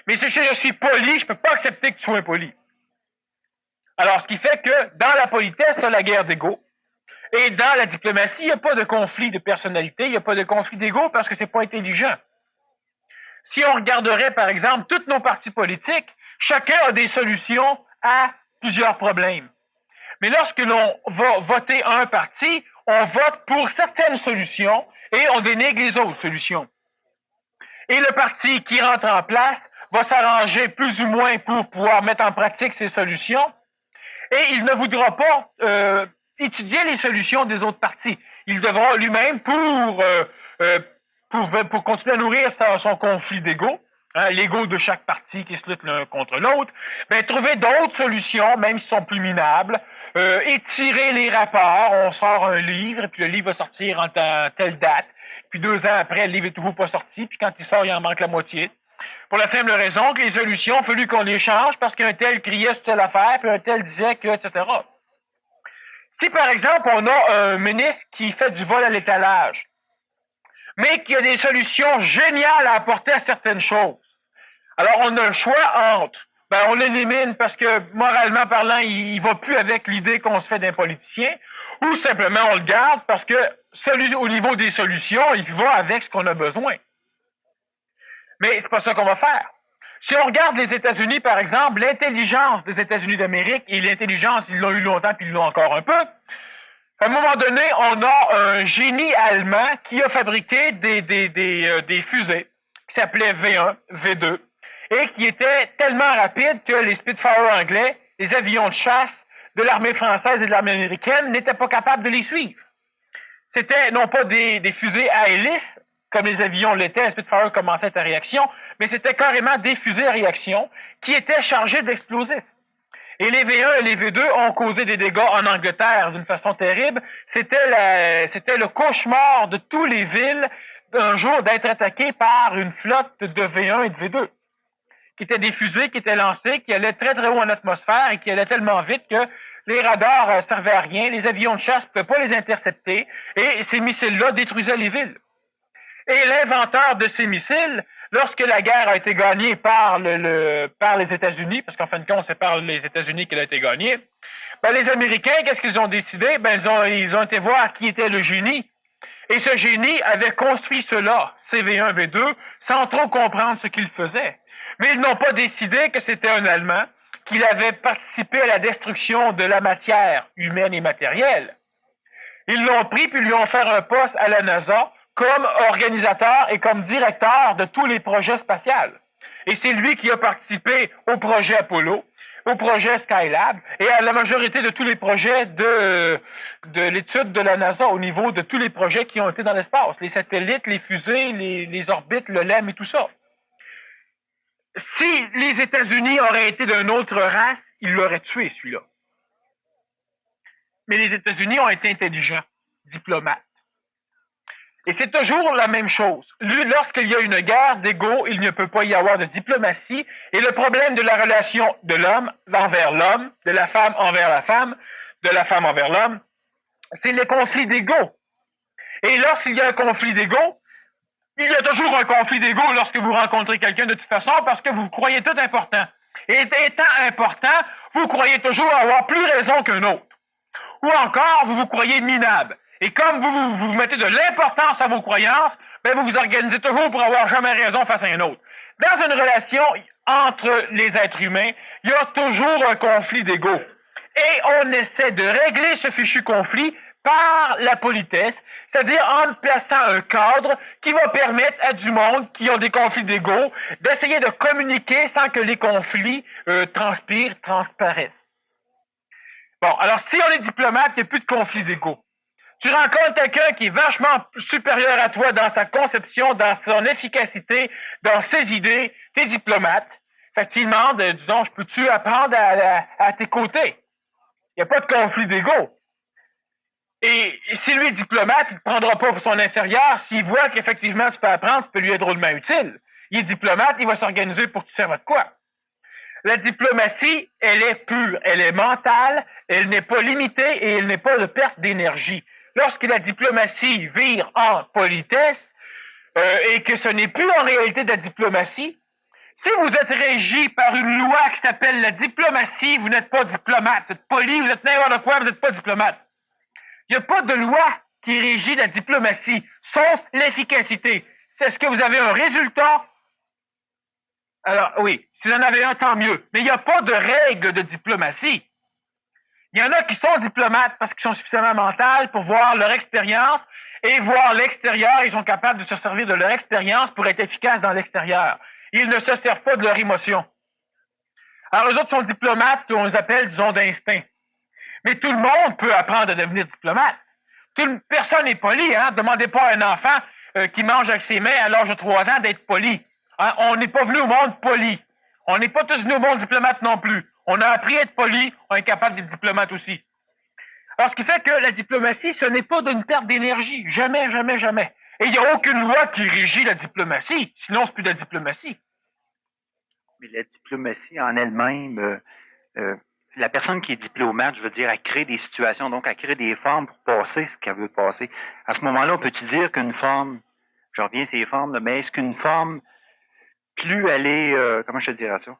S2: Mais si je suis poli, je peux pas accepter que tu sois impoli. Alors, ce qui fait que dans la politesse, tu as la guerre d'ego. Et dans la diplomatie, il n'y a pas de conflit de personnalité, il n'y a pas de conflit d'ego parce que c'est pas intelligent. Si on regarderait, par exemple, tous nos partis politiques, chacun a des solutions à plusieurs problèmes. Mais lorsque l'on va voter un parti, on vote pour certaines solutions et on dénigre les autres solutions. Et le parti qui rentre en place va s'arranger plus ou moins pour pouvoir mettre en pratique ces solutions et il ne voudra pas étudier les solutions des autres partis. Il devra lui-même, pour continuer à nourrir son conflit d'ego, hein, l'ego de chaque parti qui se lutte l'un contre l'autre, ben, trouver d'autres solutions, même si sont plus minables, étirer les rapports, on sort un livre, puis le livre va sortir en telle date, puis 2 ans après, le livre est toujours pas sorti, puis quand il sort, il en manque la moitié. Pour la simple raison que les solutions, il a fallu qu'on les change parce qu'un tel criait sur telle affaire, puis un tel disait que, etc. Si, par exemple, on a un ministre qui fait du vol à l'étalage, mais qui a des solutions géniales à apporter à certaines choses, alors on a le choix entre, ben, on l'élimine parce que, moralement parlant, il va plus avec l'idée qu'on se fait d'un politicien, ou simplement on le garde parce que celui au niveau des solutions, il va avec ce qu'on a besoin. Mais c'est pas ça qu'on va faire. Si on regarde les États-Unis, par exemple, l'intelligence des États-Unis d'Amérique, et l'intelligence, ils l'ont eu longtemps, puis ils l'ont encore un peu, à un moment donné, on a un génie allemand qui a fabriqué des fusées qui s'appelaient V1, V2, et qui étaient tellement rapides que les Spitfire anglais, les avions de chasse de l'armée française et de l'armée américaine n'étaient pas capables de les suivre. C'était non pas des fusées à hélice, comme les avions l'étaient, les Spitfire commençaient à réaction, mais c'était carrément des fusées à réaction qui étaient chargées d'explosifs. Et les V1 et les V2 ont causé des dégâts en Angleterre d'une façon terrible. C'était le cauchemar de tous les villes un jour d'être attaqués par une flotte de V1 et de V2, qui étaient des fusées qui étaient lancées, qui allaient très très haut en atmosphère et qui allaient tellement vite que les radars servaient à rien, les avions de chasse ne pouvaient pas les intercepter et ces missiles-là détruisaient les villes. Et l'inventeur de ces missiles, lorsque la guerre a été gagnée par les États-Unis, parce qu'en fin de compte, c'est par les États-Unis qu'elle a été gagnée, ben, les Américains, qu'est-ce qu'ils ont décidé? Ben, ils ont été voir qui était le génie. Et ce génie avait construit cela, CV1, V2, sans trop comprendre ce qu'il faisait. Mais ils n'ont pas décidé que c'était un Allemand, qu'il avait participé à la destruction de la matière humaine et matérielle. Ils l'ont pris puis lui ont fait un poste à la NASA, comme organisateur et comme directeur de tous les projets spatials. Et c'est lui qui a participé au projet Apollo, au projet Skylab et à la majorité de tous les projets de l'étude de la NASA au niveau de tous les projets qui ont été dans l'espace, les satellites, les fusées, les orbites, le LEM et tout ça. Si les États-Unis auraient été d'une autre race, ils l'auraient tué, celui-là. Mais les États-Unis ont été intelligents, diplomates. Et c'est toujours la même chose. Lorsqu'il y a une guerre d'ego, il ne peut pas y avoir de diplomatie. Et le problème de la relation de l'homme envers l'homme, de la femme envers la femme, de la femme envers l'homme, c'est les conflits d'ego. Et lorsqu'il y a un conflit d'ego, il y a toujours un conflit d'ego lorsque vous rencontrez quelqu'un de toute façon parce que vous croyez tout important. Et étant important, vous croyez toujours avoir plus raison qu'un autre. Ou encore, vous vous croyez minable. Et comme vous mettez de l'importance à vos croyances, ben vous vous organisez toujours pour avoir jamais raison face à un autre. Dans une relation entre les êtres humains, il y a toujours un conflit d'ego. Et on essaie de régler ce fichu conflit par la politesse, c'est-à-dire en plaçant un cadre qui va permettre à du monde qui ont des conflits d'ego d'essayer de communiquer sans que les conflits transparaissent. Bon, alors si on est diplomate, il n'y a plus de conflit d'ego. Tu rencontres quelqu'un qui est vachement supérieur à toi dans sa conception, dans son efficacité, dans ses idées, t'es diplomate. Fait que tu demandes, disons, je peux-tu apprendre à tes côtés? Il n'y a pas de conflit d'ego. Et si lui est diplomate, il ne prendra pas pour son inférieur. S'il voit qu'effectivement tu peux apprendre, tu peux lui être drôlement utile. Il est diplomate, il va s'organiser pour que tu serves à quoi? La diplomatie, elle est pure, elle est mentale, elle n'est pas limitée et elle n'est pas de perte d'énergie. Lorsque la diplomatie vire en politesse et que ce n'est plus en réalité de la diplomatie, Si vous êtes régi par une loi qui s'appelle la diplomatie, vous n'êtes pas diplomate. Vous êtes poli, vous êtes n'importe quoi, vous n'êtes pas diplomate. Il n'y a pas de loi qui régit la diplomatie, sauf l'efficacité. C'est ce que vous avez un résultat? Alors, oui, si vous en avez un, tant mieux. Mais il n'y a pas de règle de diplomatie. Il y en a qui sont diplomates parce qu'ils sont suffisamment mentaux pour voir leur expérience et voir l'extérieur. Ils sont capables de se servir de leur expérience pour être efficaces dans l'extérieur. Ils ne se servent pas de leur émotion. Alors, les autres sont diplomates, on les appelle, disons, d'instinct. Mais tout le monde peut apprendre à devenir diplomate. Personne n'est poli, hein. Demandez pas à un enfant qui mange avec ses mains à l'âge de 3 ans d'être poli. Hein? On n'est pas venu au monde poli. On n'est pas tous venus au monde diplomate non plus. On a appris à être poli, on est capable d'être diplomate aussi. Alors, ce qui fait que la diplomatie, ce n'est pas d'une perte d'énergie. Jamais, jamais, jamais. Et il n'y a aucune loi qui régit la diplomatie. Sinon, c'est plus de la diplomatie.
S1: Mais la diplomatie en elle-même, la personne qui est diplomate, je veux dire, elle crée des situations, donc elle crée des formes pour passer ce qu'elle veut passer. À ce moment-là, on peut-tu dire qu'une forme, je reviens à ces formes, là, mais est-ce qu'une forme, plus elle est, comment je te dirais ça?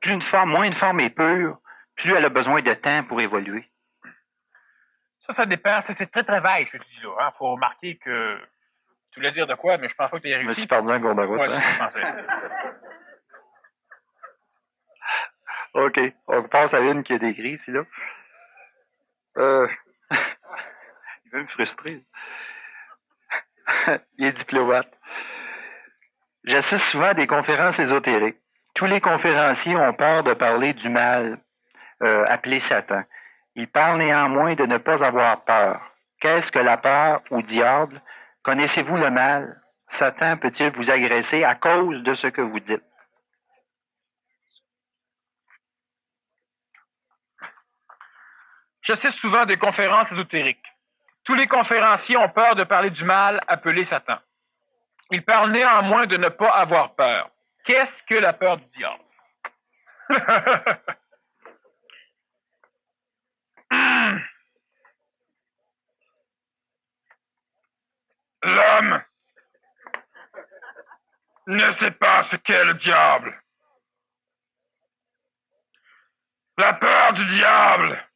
S1: Plus une forme, moins une forme est pure, plus elle a besoin de temps pour évoluer.
S2: Ça dépend. C'est très, très vague, ce que tu dis là. Il faut remarquer que tu voulais dire de quoi, mais je pense pas que tu aies réussi.
S1: Je me suis perdu en cours de route.
S2: Ouais, je pensais.
S1: OK. On passe à une qui est décrite ici, là. Il veut me frustrer. Il est diplomate. J'assiste souvent à des conférences ésotériques. Tous les conférenciers ont peur de parler du mal, appelé Satan. Ils parlent néanmoins de ne pas avoir peur. Qu'est-ce que la peur ou diable? Connaissez-vous le mal? Satan peut-il vous agresser à cause de ce que vous dites?
S2: J'assiste souvent à des conférences ésotériques. Tous les conférenciers ont peur de parler du mal appelé Satan. Ils parlent néanmoins de ne pas avoir peur. Qu'est-ce que la peur du diable? L'homme ne sait pas ce qu'est le diable. La peur du diable.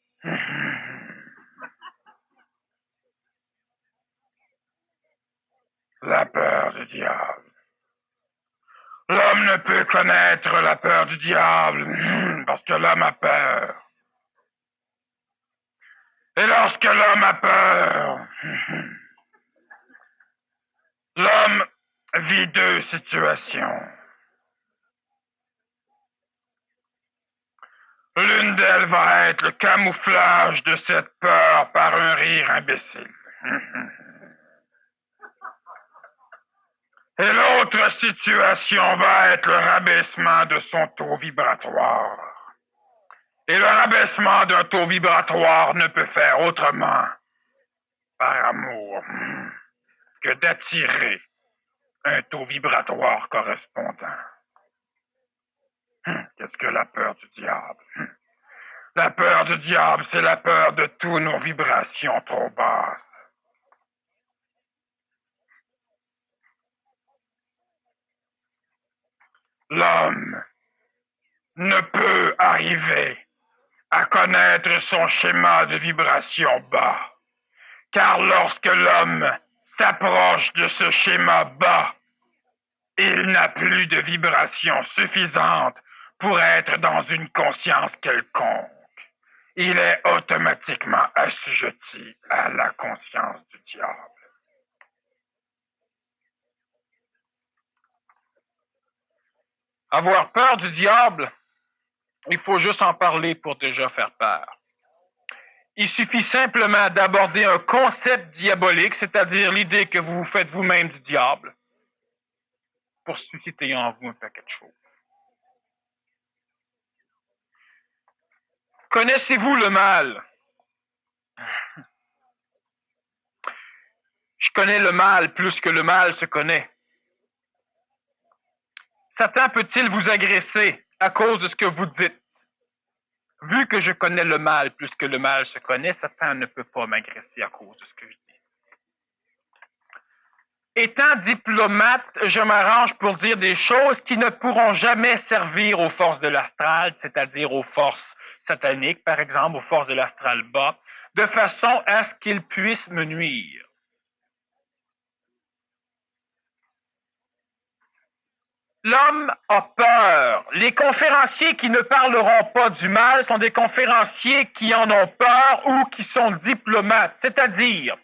S2: La peur du diable. L'homme ne peut connaître la peur du diable parce que l'homme a peur. Et lorsque l'homme a peur, l'homme vit deux situations. L'une d'elles va être le camouflage de cette peur par un rire imbécile. Et l'autre situation va être le rabaissement de son taux vibratoire. Et le rabaissement d'un taux vibratoire ne peut faire autrement, par amour, que d'attirer un taux vibratoire correspondant. Qu'est-ce que la peur du diable? La peur du diable, c'est la peur de toutes nos vibrations trop basses. L'homme ne peut arriver à connaître son schéma de vibration bas, car lorsque l'homme s'approche de ce schéma bas, il n'a plus de vibration suffisante pour être dans une conscience quelconque. Il est automatiquement assujetti à la conscience du diable. Avoir peur du diable, il faut juste en parler pour déjà faire peur. Il suffit simplement d'aborder un concept diabolique, c'est-à-dire l'idée que vous vous faites vous-même du diable, pour susciter en vous un paquet de choses. Connaissez-vous le mal? Je connais le mal plus que le mal se connaît. Satan peut-il vous agresser à cause de ce que vous dites? Vu que je connais le mal plus que le mal se connaît, Satan ne peut pas m'agresser à cause de ce que je dis. étant diplomate, je m'arrange pour dire des choses qui ne pourront jamais servir aux forces de l'astral, c'est-à-dire aux forces sataniques, par exemple, aux forces de l'astral bas, de façon à ce qu'ils puissent me nuire. L'homme a peur. Les conférenciers qui ne parleront pas du mal sont des conférenciers qui en ont peur ou qui sont diplomates, c'est-à-dire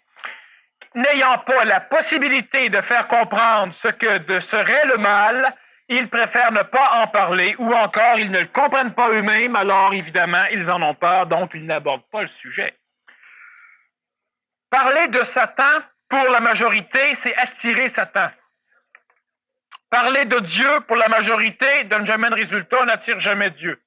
S2: n'ayant pas la possibilité de faire comprendre ce que serait le mal, ils préfèrent ne pas en parler ou encore ils ne le comprennent pas eux-mêmes, alors évidemment ils en ont peur, donc ils n'abordent pas le sujet. Parler de Satan pour la majorité, c'est attirer Satan. Parler de Dieu pour la majorité donne jamais de résultat, on n'attire jamais Dieu.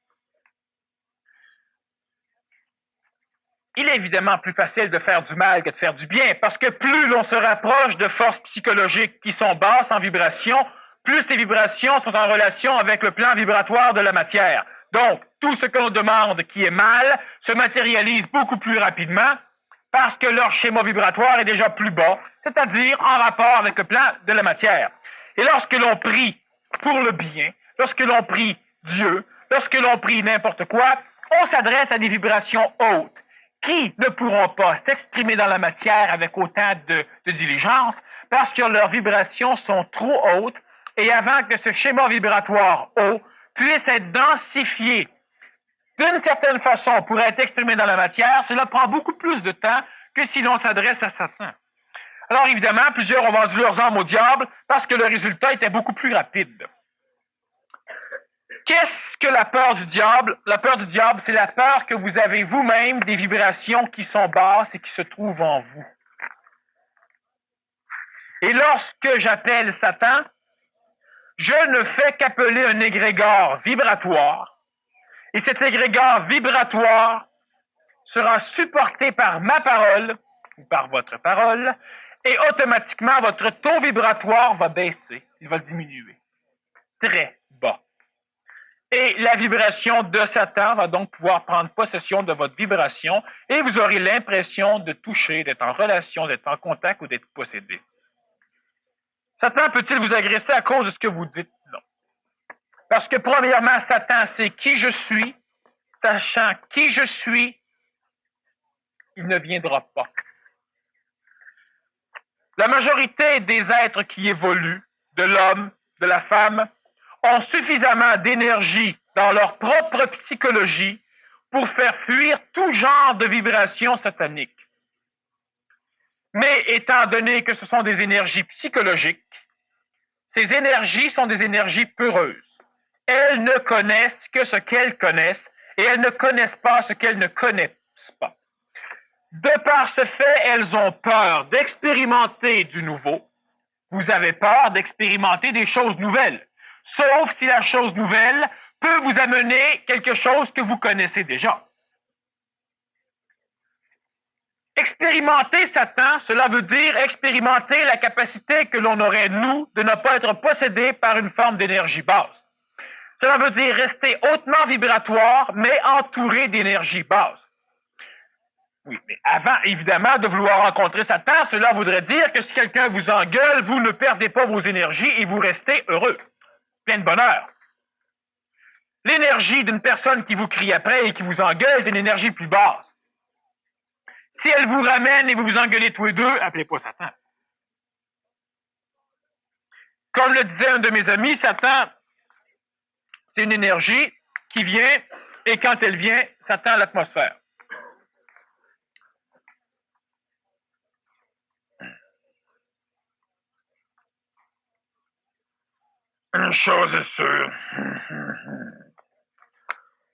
S2: Il est évidemment plus facile de faire du mal que de faire du bien, parce que plus l'on se rapproche de forces psychologiques qui sont basses en vibration, plus ces vibrations sont en relation avec le plan vibratoire de la matière. Donc, tout ce que l'on demande qui est mal se matérialise beaucoup plus rapidement parce que leur schéma vibratoire est déjà plus bas, c'est-à-dire en rapport avec le plan de la matière. Et lorsque l'on prie pour le bien, lorsque l'on prie Dieu, lorsque l'on prie n'importe quoi, on s'adresse à des vibrations hautes qui ne pourront pas s'exprimer dans la matière avec autant de diligence parce que leurs vibrations sont trop hautes et avant que ce schéma vibratoire haut puisse être densifié d'une certaine façon pour être exprimé dans la matière, cela prend beaucoup plus de temps que si l'on s'adresse à Satan. Alors évidemment, plusieurs ont vendu leurs âmes au diable parce que le résultat était beaucoup plus rapide. Qu'est-ce que la peur du diable? La peur du diable, c'est la peur que vous avez vous-même des vibrations qui sont basses et qui se trouvent en vous. Et lorsque j'appelle Satan, je ne fais qu'appeler un égrégore vibratoire. Et cet égrégore vibratoire sera supporté par ma parole, ou par votre parole, et automatiquement, votre taux vibratoire va baisser, il va diminuer. Très bas. Et la vibration de Satan va donc pouvoir prendre possession de votre vibration et vous aurez l'impression de toucher, d'être en relation, d'être en contact ou d'être possédé. Satan peut-il vous agresser à cause de ce que vous dites? Non. Parce que premièrement, Satan sait qui je suis. Sachant qui je suis, il ne viendra pas. La majorité des êtres qui évoluent, de l'homme, de la femme, ont suffisamment d'énergie dans leur propre psychologie pour faire fuir tout genre de vibrations sataniques. Mais étant donné que ce sont des énergies psychologiques, ces énergies sont des énergies peureuses. Elles ne connaissent que ce qu'elles connaissent et elles ne connaissent pas ce qu'elles ne connaissent pas. De par ce fait, elles ont peur d'expérimenter du nouveau. Vous avez peur d'expérimenter des choses nouvelles. Sauf si la chose nouvelle peut vous amener quelque chose que vous connaissez déjà. Expérimenter Satan, cela veut dire expérimenter la capacité que l'on aurait, nous, de ne pas être possédé par une forme d'énergie basse. Cela veut dire rester hautement vibratoire, mais entouré d'énergie basse. Oui, mais avant, évidemment, de vouloir rencontrer Satan, cela voudrait dire que si quelqu'un vous engueule, vous ne perdez pas vos énergies et vous restez heureux. Plein de bonheur. L'énergie d'une personne qui vous crie après et qui vous engueule est une énergie plus basse. Si elle vous ramène et vous vous engueulez tous les deux, appelez pas Satan. Comme le disait un de mes amis, Satan, c'est une énergie qui vient et quand elle vient, ça tend l'atmosphère. Une chose est sûre,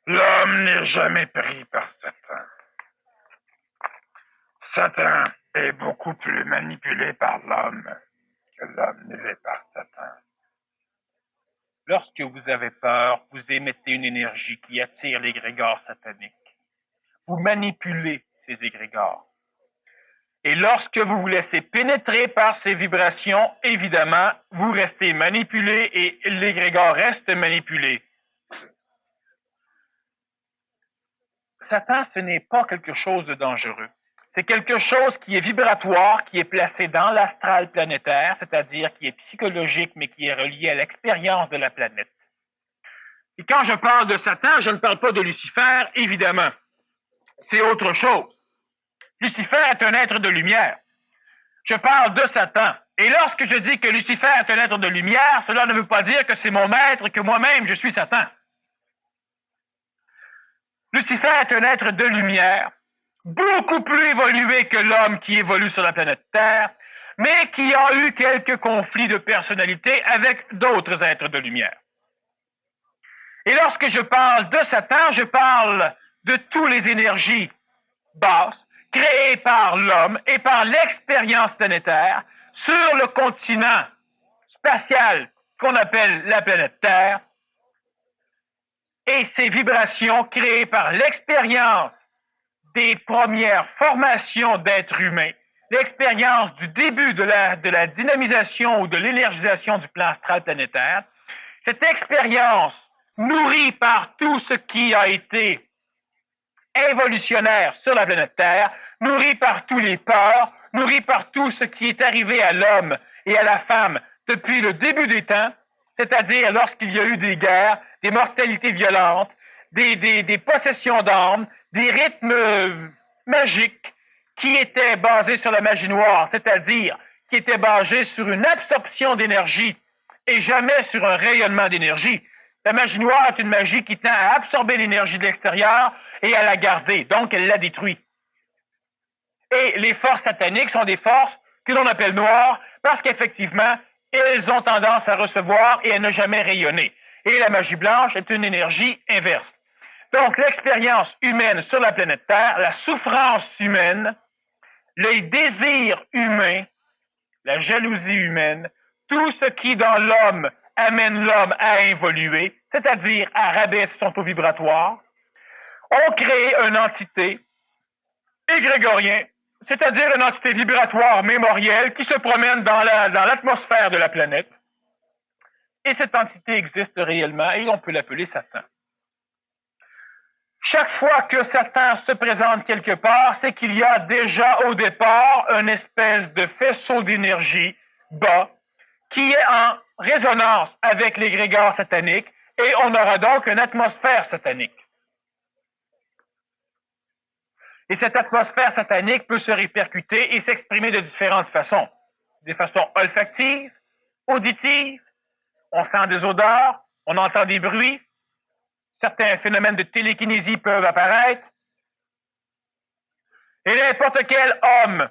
S2: l'homme n'est jamais pris par Satan. Satan est beaucoup plus manipulé par l'homme que l'homme ne l'est par Satan. Lorsque vous avez peur, vous émettez une énergie qui attire l'égrégore satanique. Vous manipulez ces égrégores. Et lorsque vous vous laissez pénétrer par ces vibrations, évidemment, vous restez manipulé et l'égrégore reste manipulé. Satan, ce n'est pas quelque chose de dangereux. c'est quelque chose qui est vibratoire, qui est placé dans l'astral planétaire, c'est-à-dire qui est psychologique, mais qui est relié à l'expérience de la planète. Et quand je parle de Satan, je ne parle pas de Lucifer, évidemment. C'est autre chose. Lucifer est un être de lumière. Je parle de Satan. Et lorsque je dis que Lucifer est un être de lumière, cela ne veut pas dire que c'est mon maître, que moi-même je suis Satan. Lucifer est un être de lumière, beaucoup plus évolué que l'homme qui évolue sur la planète Terre, mais qui a eu quelques conflits de personnalité avec d'autres êtres de lumière. Et lorsque je parle de Satan, je parle de toutes les énergies basses créées par l'homme et par l'expérience planétaire sur le continent spatial qu'on appelle la planète Terre, et ces vibrations créées par l'expérience des premières formations d'êtres humains, l'expérience du début de la dynamisation ou de l'énergisation du plan astral planétaire, cette expérience nourrie par tout ce qui a été évolutionnaire sur la planète Terre, nourrie par tous les peurs, nourrie par tout ce qui est arrivé à l'homme et à la femme depuis le début des temps, c'est-à-dire lorsqu'il y a eu des guerres, des mortalités violentes, des possessions d'âmes, des rythmes magiques qui étaient basés sur la magie noire, c'est-à-dire qui étaient basés sur une absorption d'énergie et jamais sur un rayonnement d'énergie. La magie noire est une magie qui tend à absorber l'énergie de l'extérieur et à la garder, donc elle la détruit. Et les forces sataniques sont des forces que l'on appelle noires parce qu'effectivement, elles ont tendance à recevoir et à ne jamais rayonner. Et la magie blanche est une énergie inverse. Donc, l'expérience humaine sur la planète Terre, la souffrance humaine, les désirs humains, la jalousie humaine, tout ce qui dans l'homme amène l'homme à évoluer, c'est-à-dire à rabaisser son taux vibratoire, ont créé une entité égrégorien, c'est-à-dire une entité vibratoire mémorielle qui se promène dans l'atmosphère de la planète. Et cette entité existe réellement et on peut l'appeler Satan. Chaque fois que Satan se présente quelque part, c'est qu'il y a déjà au départ une espèce de faisceau d'énergie bas qui est en résonance avec l'égrégore satanique et on aura donc une atmosphère satanique. Et cette atmosphère satanique peut se répercuter et s'exprimer de différentes façons. Des façons olfactives, auditives, on sent des odeurs, on entend des bruits, certains phénomènes de télékinésie peuvent apparaître. Et n'importe quel homme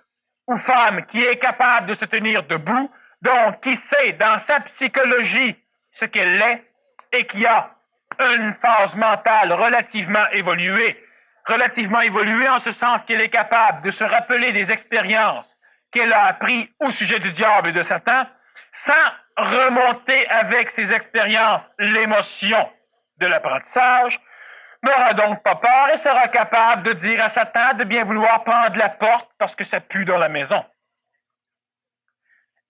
S2: ou femme qui est capable de se tenir debout, donc qui sait dans sa psychologie ce qu'elle est et qui a une phase mentale relativement évoluée en ce sens qu'elle est capable de se rappeler des expériences qu'elle a apprises au sujet du diable et de Satan, sans remonter avec ces expériences l'émotion de l'apprentissage, n'aura donc pas peur et sera capable de dire à Satan de bien vouloir prendre la porte parce que ça pue dans la maison.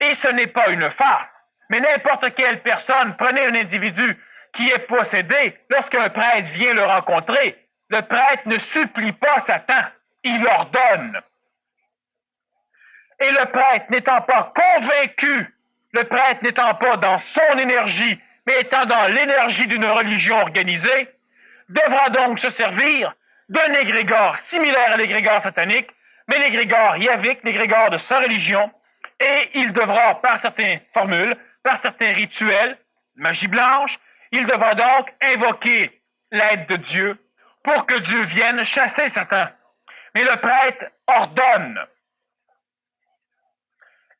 S2: Et ce n'est pas une farce, mais n'importe quelle personne, prenez un individu qui est possédé, lorsqu'un prêtre vient le rencontrer, le prêtre ne supplie pas Satan, il ordonne. Et le prêtre n'étant pas convaincu, le prêtre n'étant pas dans son énergie, mais étant dans l'énergie d'une religion organisée, devra donc se servir d'un égrégore similaire à l'égrégore satanique, mais l'égrégore yavique, l'égrégore de sa religion, et il devra, par certaines formules, par certains rituels, magie blanche, il devra donc invoquer l'aide de Dieu pour que Dieu vienne chasser Satan. Mais le prêtre ordonne.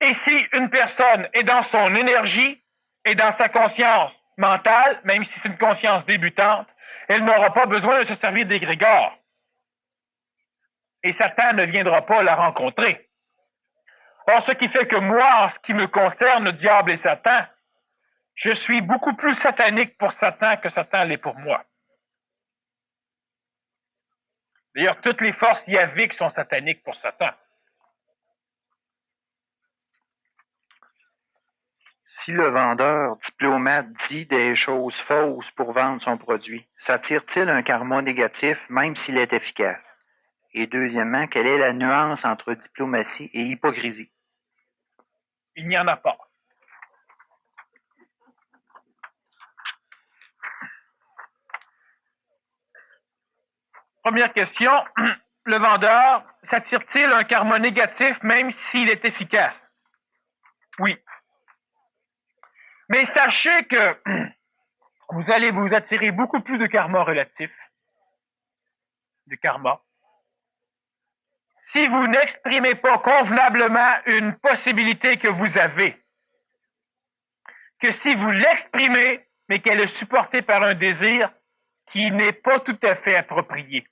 S2: Et si une personne est dans son énergie et dans sa conscience mentale, même si c'est une conscience débutante, elle n'aura pas besoin de se servir d'égrégore. Et Satan ne viendra pas la rencontrer. Or, ce qui fait que moi, en ce qui me concerne, le diable et Satan, je suis beaucoup plus satanique pour Satan que Satan l'est pour moi. D'ailleurs, toutes les forces yaviques sont sataniques pour Satan.
S1: Si le vendeur diplomate dit des choses fausses pour vendre son produit, ça tire-t-il un karma négatif même s'il est efficace?
S3: Et deuxièmement, quelle est la nuance entre diplomatie et hypocrisie?
S2: Il n'y en a pas. Première question, le vendeur s'attire-t-il un karma négatif même s'il est efficace? Oui. Mais sachez que vous allez vous attirer beaucoup plus de karma relatif, de karma, si vous n'exprimez pas convenablement une possibilité que vous avez, que si vous l'exprimez, mais qu'elle est supportée par un désir qui n'est pas tout à fait approprié.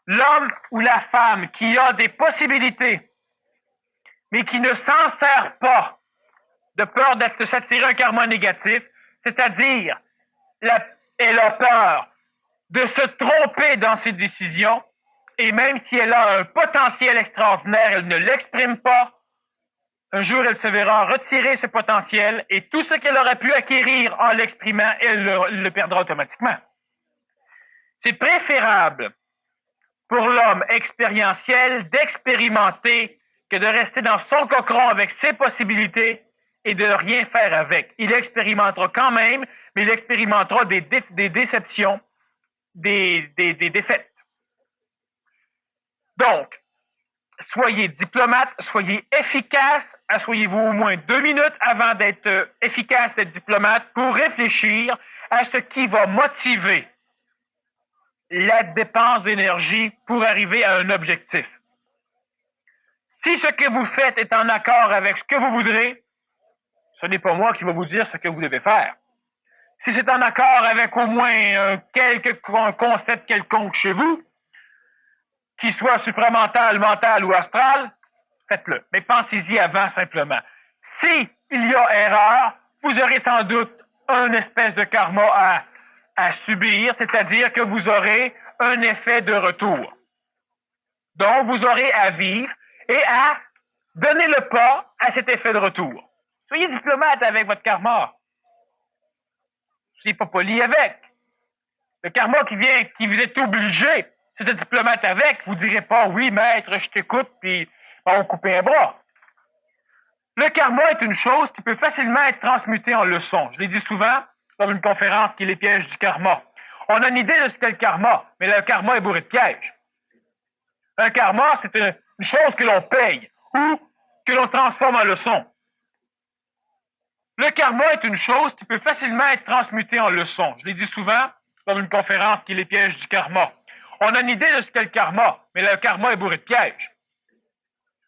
S2: L'homme ou la femme qui a des possibilités, mais qui ne s'en sert pas de peur de s'attirer un karma négatif, c'est-à-dire elle a peur de se tromper dans ses décisions, et même si elle a un potentiel extraordinaire, elle ne l'exprime pas. Un jour, elle se verra retirer ce potentiel, et tout ce qu'elle aurait pu acquérir en l'exprimant, elle le perdra automatiquement. C'est préférable pour l'homme expérientiel d'expérimenter que de rester dans son cocon avec ses possibilités et de rien faire avec. Il expérimentera quand même, mais il expérimentera des déceptions, des défaites. Donc, soyez diplomate, soyez efficace, asseyez-vous au moins 2 minutes avant d'être efficace, d'être diplomate, pour réfléchir à ce qui va motiver la dépense d'énergie pour arriver à un objectif. Si ce que vous faites est en accord avec ce que vous voudrez, ce n'est pas moi qui vais vous dire ce que vous devez faire. Si c'est en accord avec au moins un concept quelconque chez vous, qu'il soit supramental, mental ou astral, faites-le. Mais pensez-y avant simplement. Si il y a erreur, vous aurez sans doute une espèce de karma à subir, c'est-à-dire que vous aurez un effet de retour. Donc, vous aurez à vivre et à donner le pas à cet effet de retour. Soyez diplomate avec votre karma. Soyez pas poli avec. Le karma qui vous êtes obligé, c'est de diplomate avec. Vous direz pas, oui, maître, je t'écoute, puis on va couper un bras. Le karma est une chose qui peut facilement être transmutée en leçon. Je l'ai dit souvent dans une conférence qui est les pièges du karma. On a une idée de ce qu'est le karma, mais le karma est bourré de pièges. Un karma, c'est une chose que l'on paye ou que l'on transforme en leçon. Le karma est une chose qui peut facilement être transmutée en leçon. Je l'ai dit souvent dans une conférence qui est les pièges du karma. On a une idée de ce qu'est le karma, mais le karma est bourré de pièges.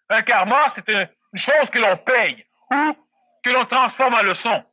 S2: Un karma, c'est une chose que l'on paye ou que l'on transforme en leçon.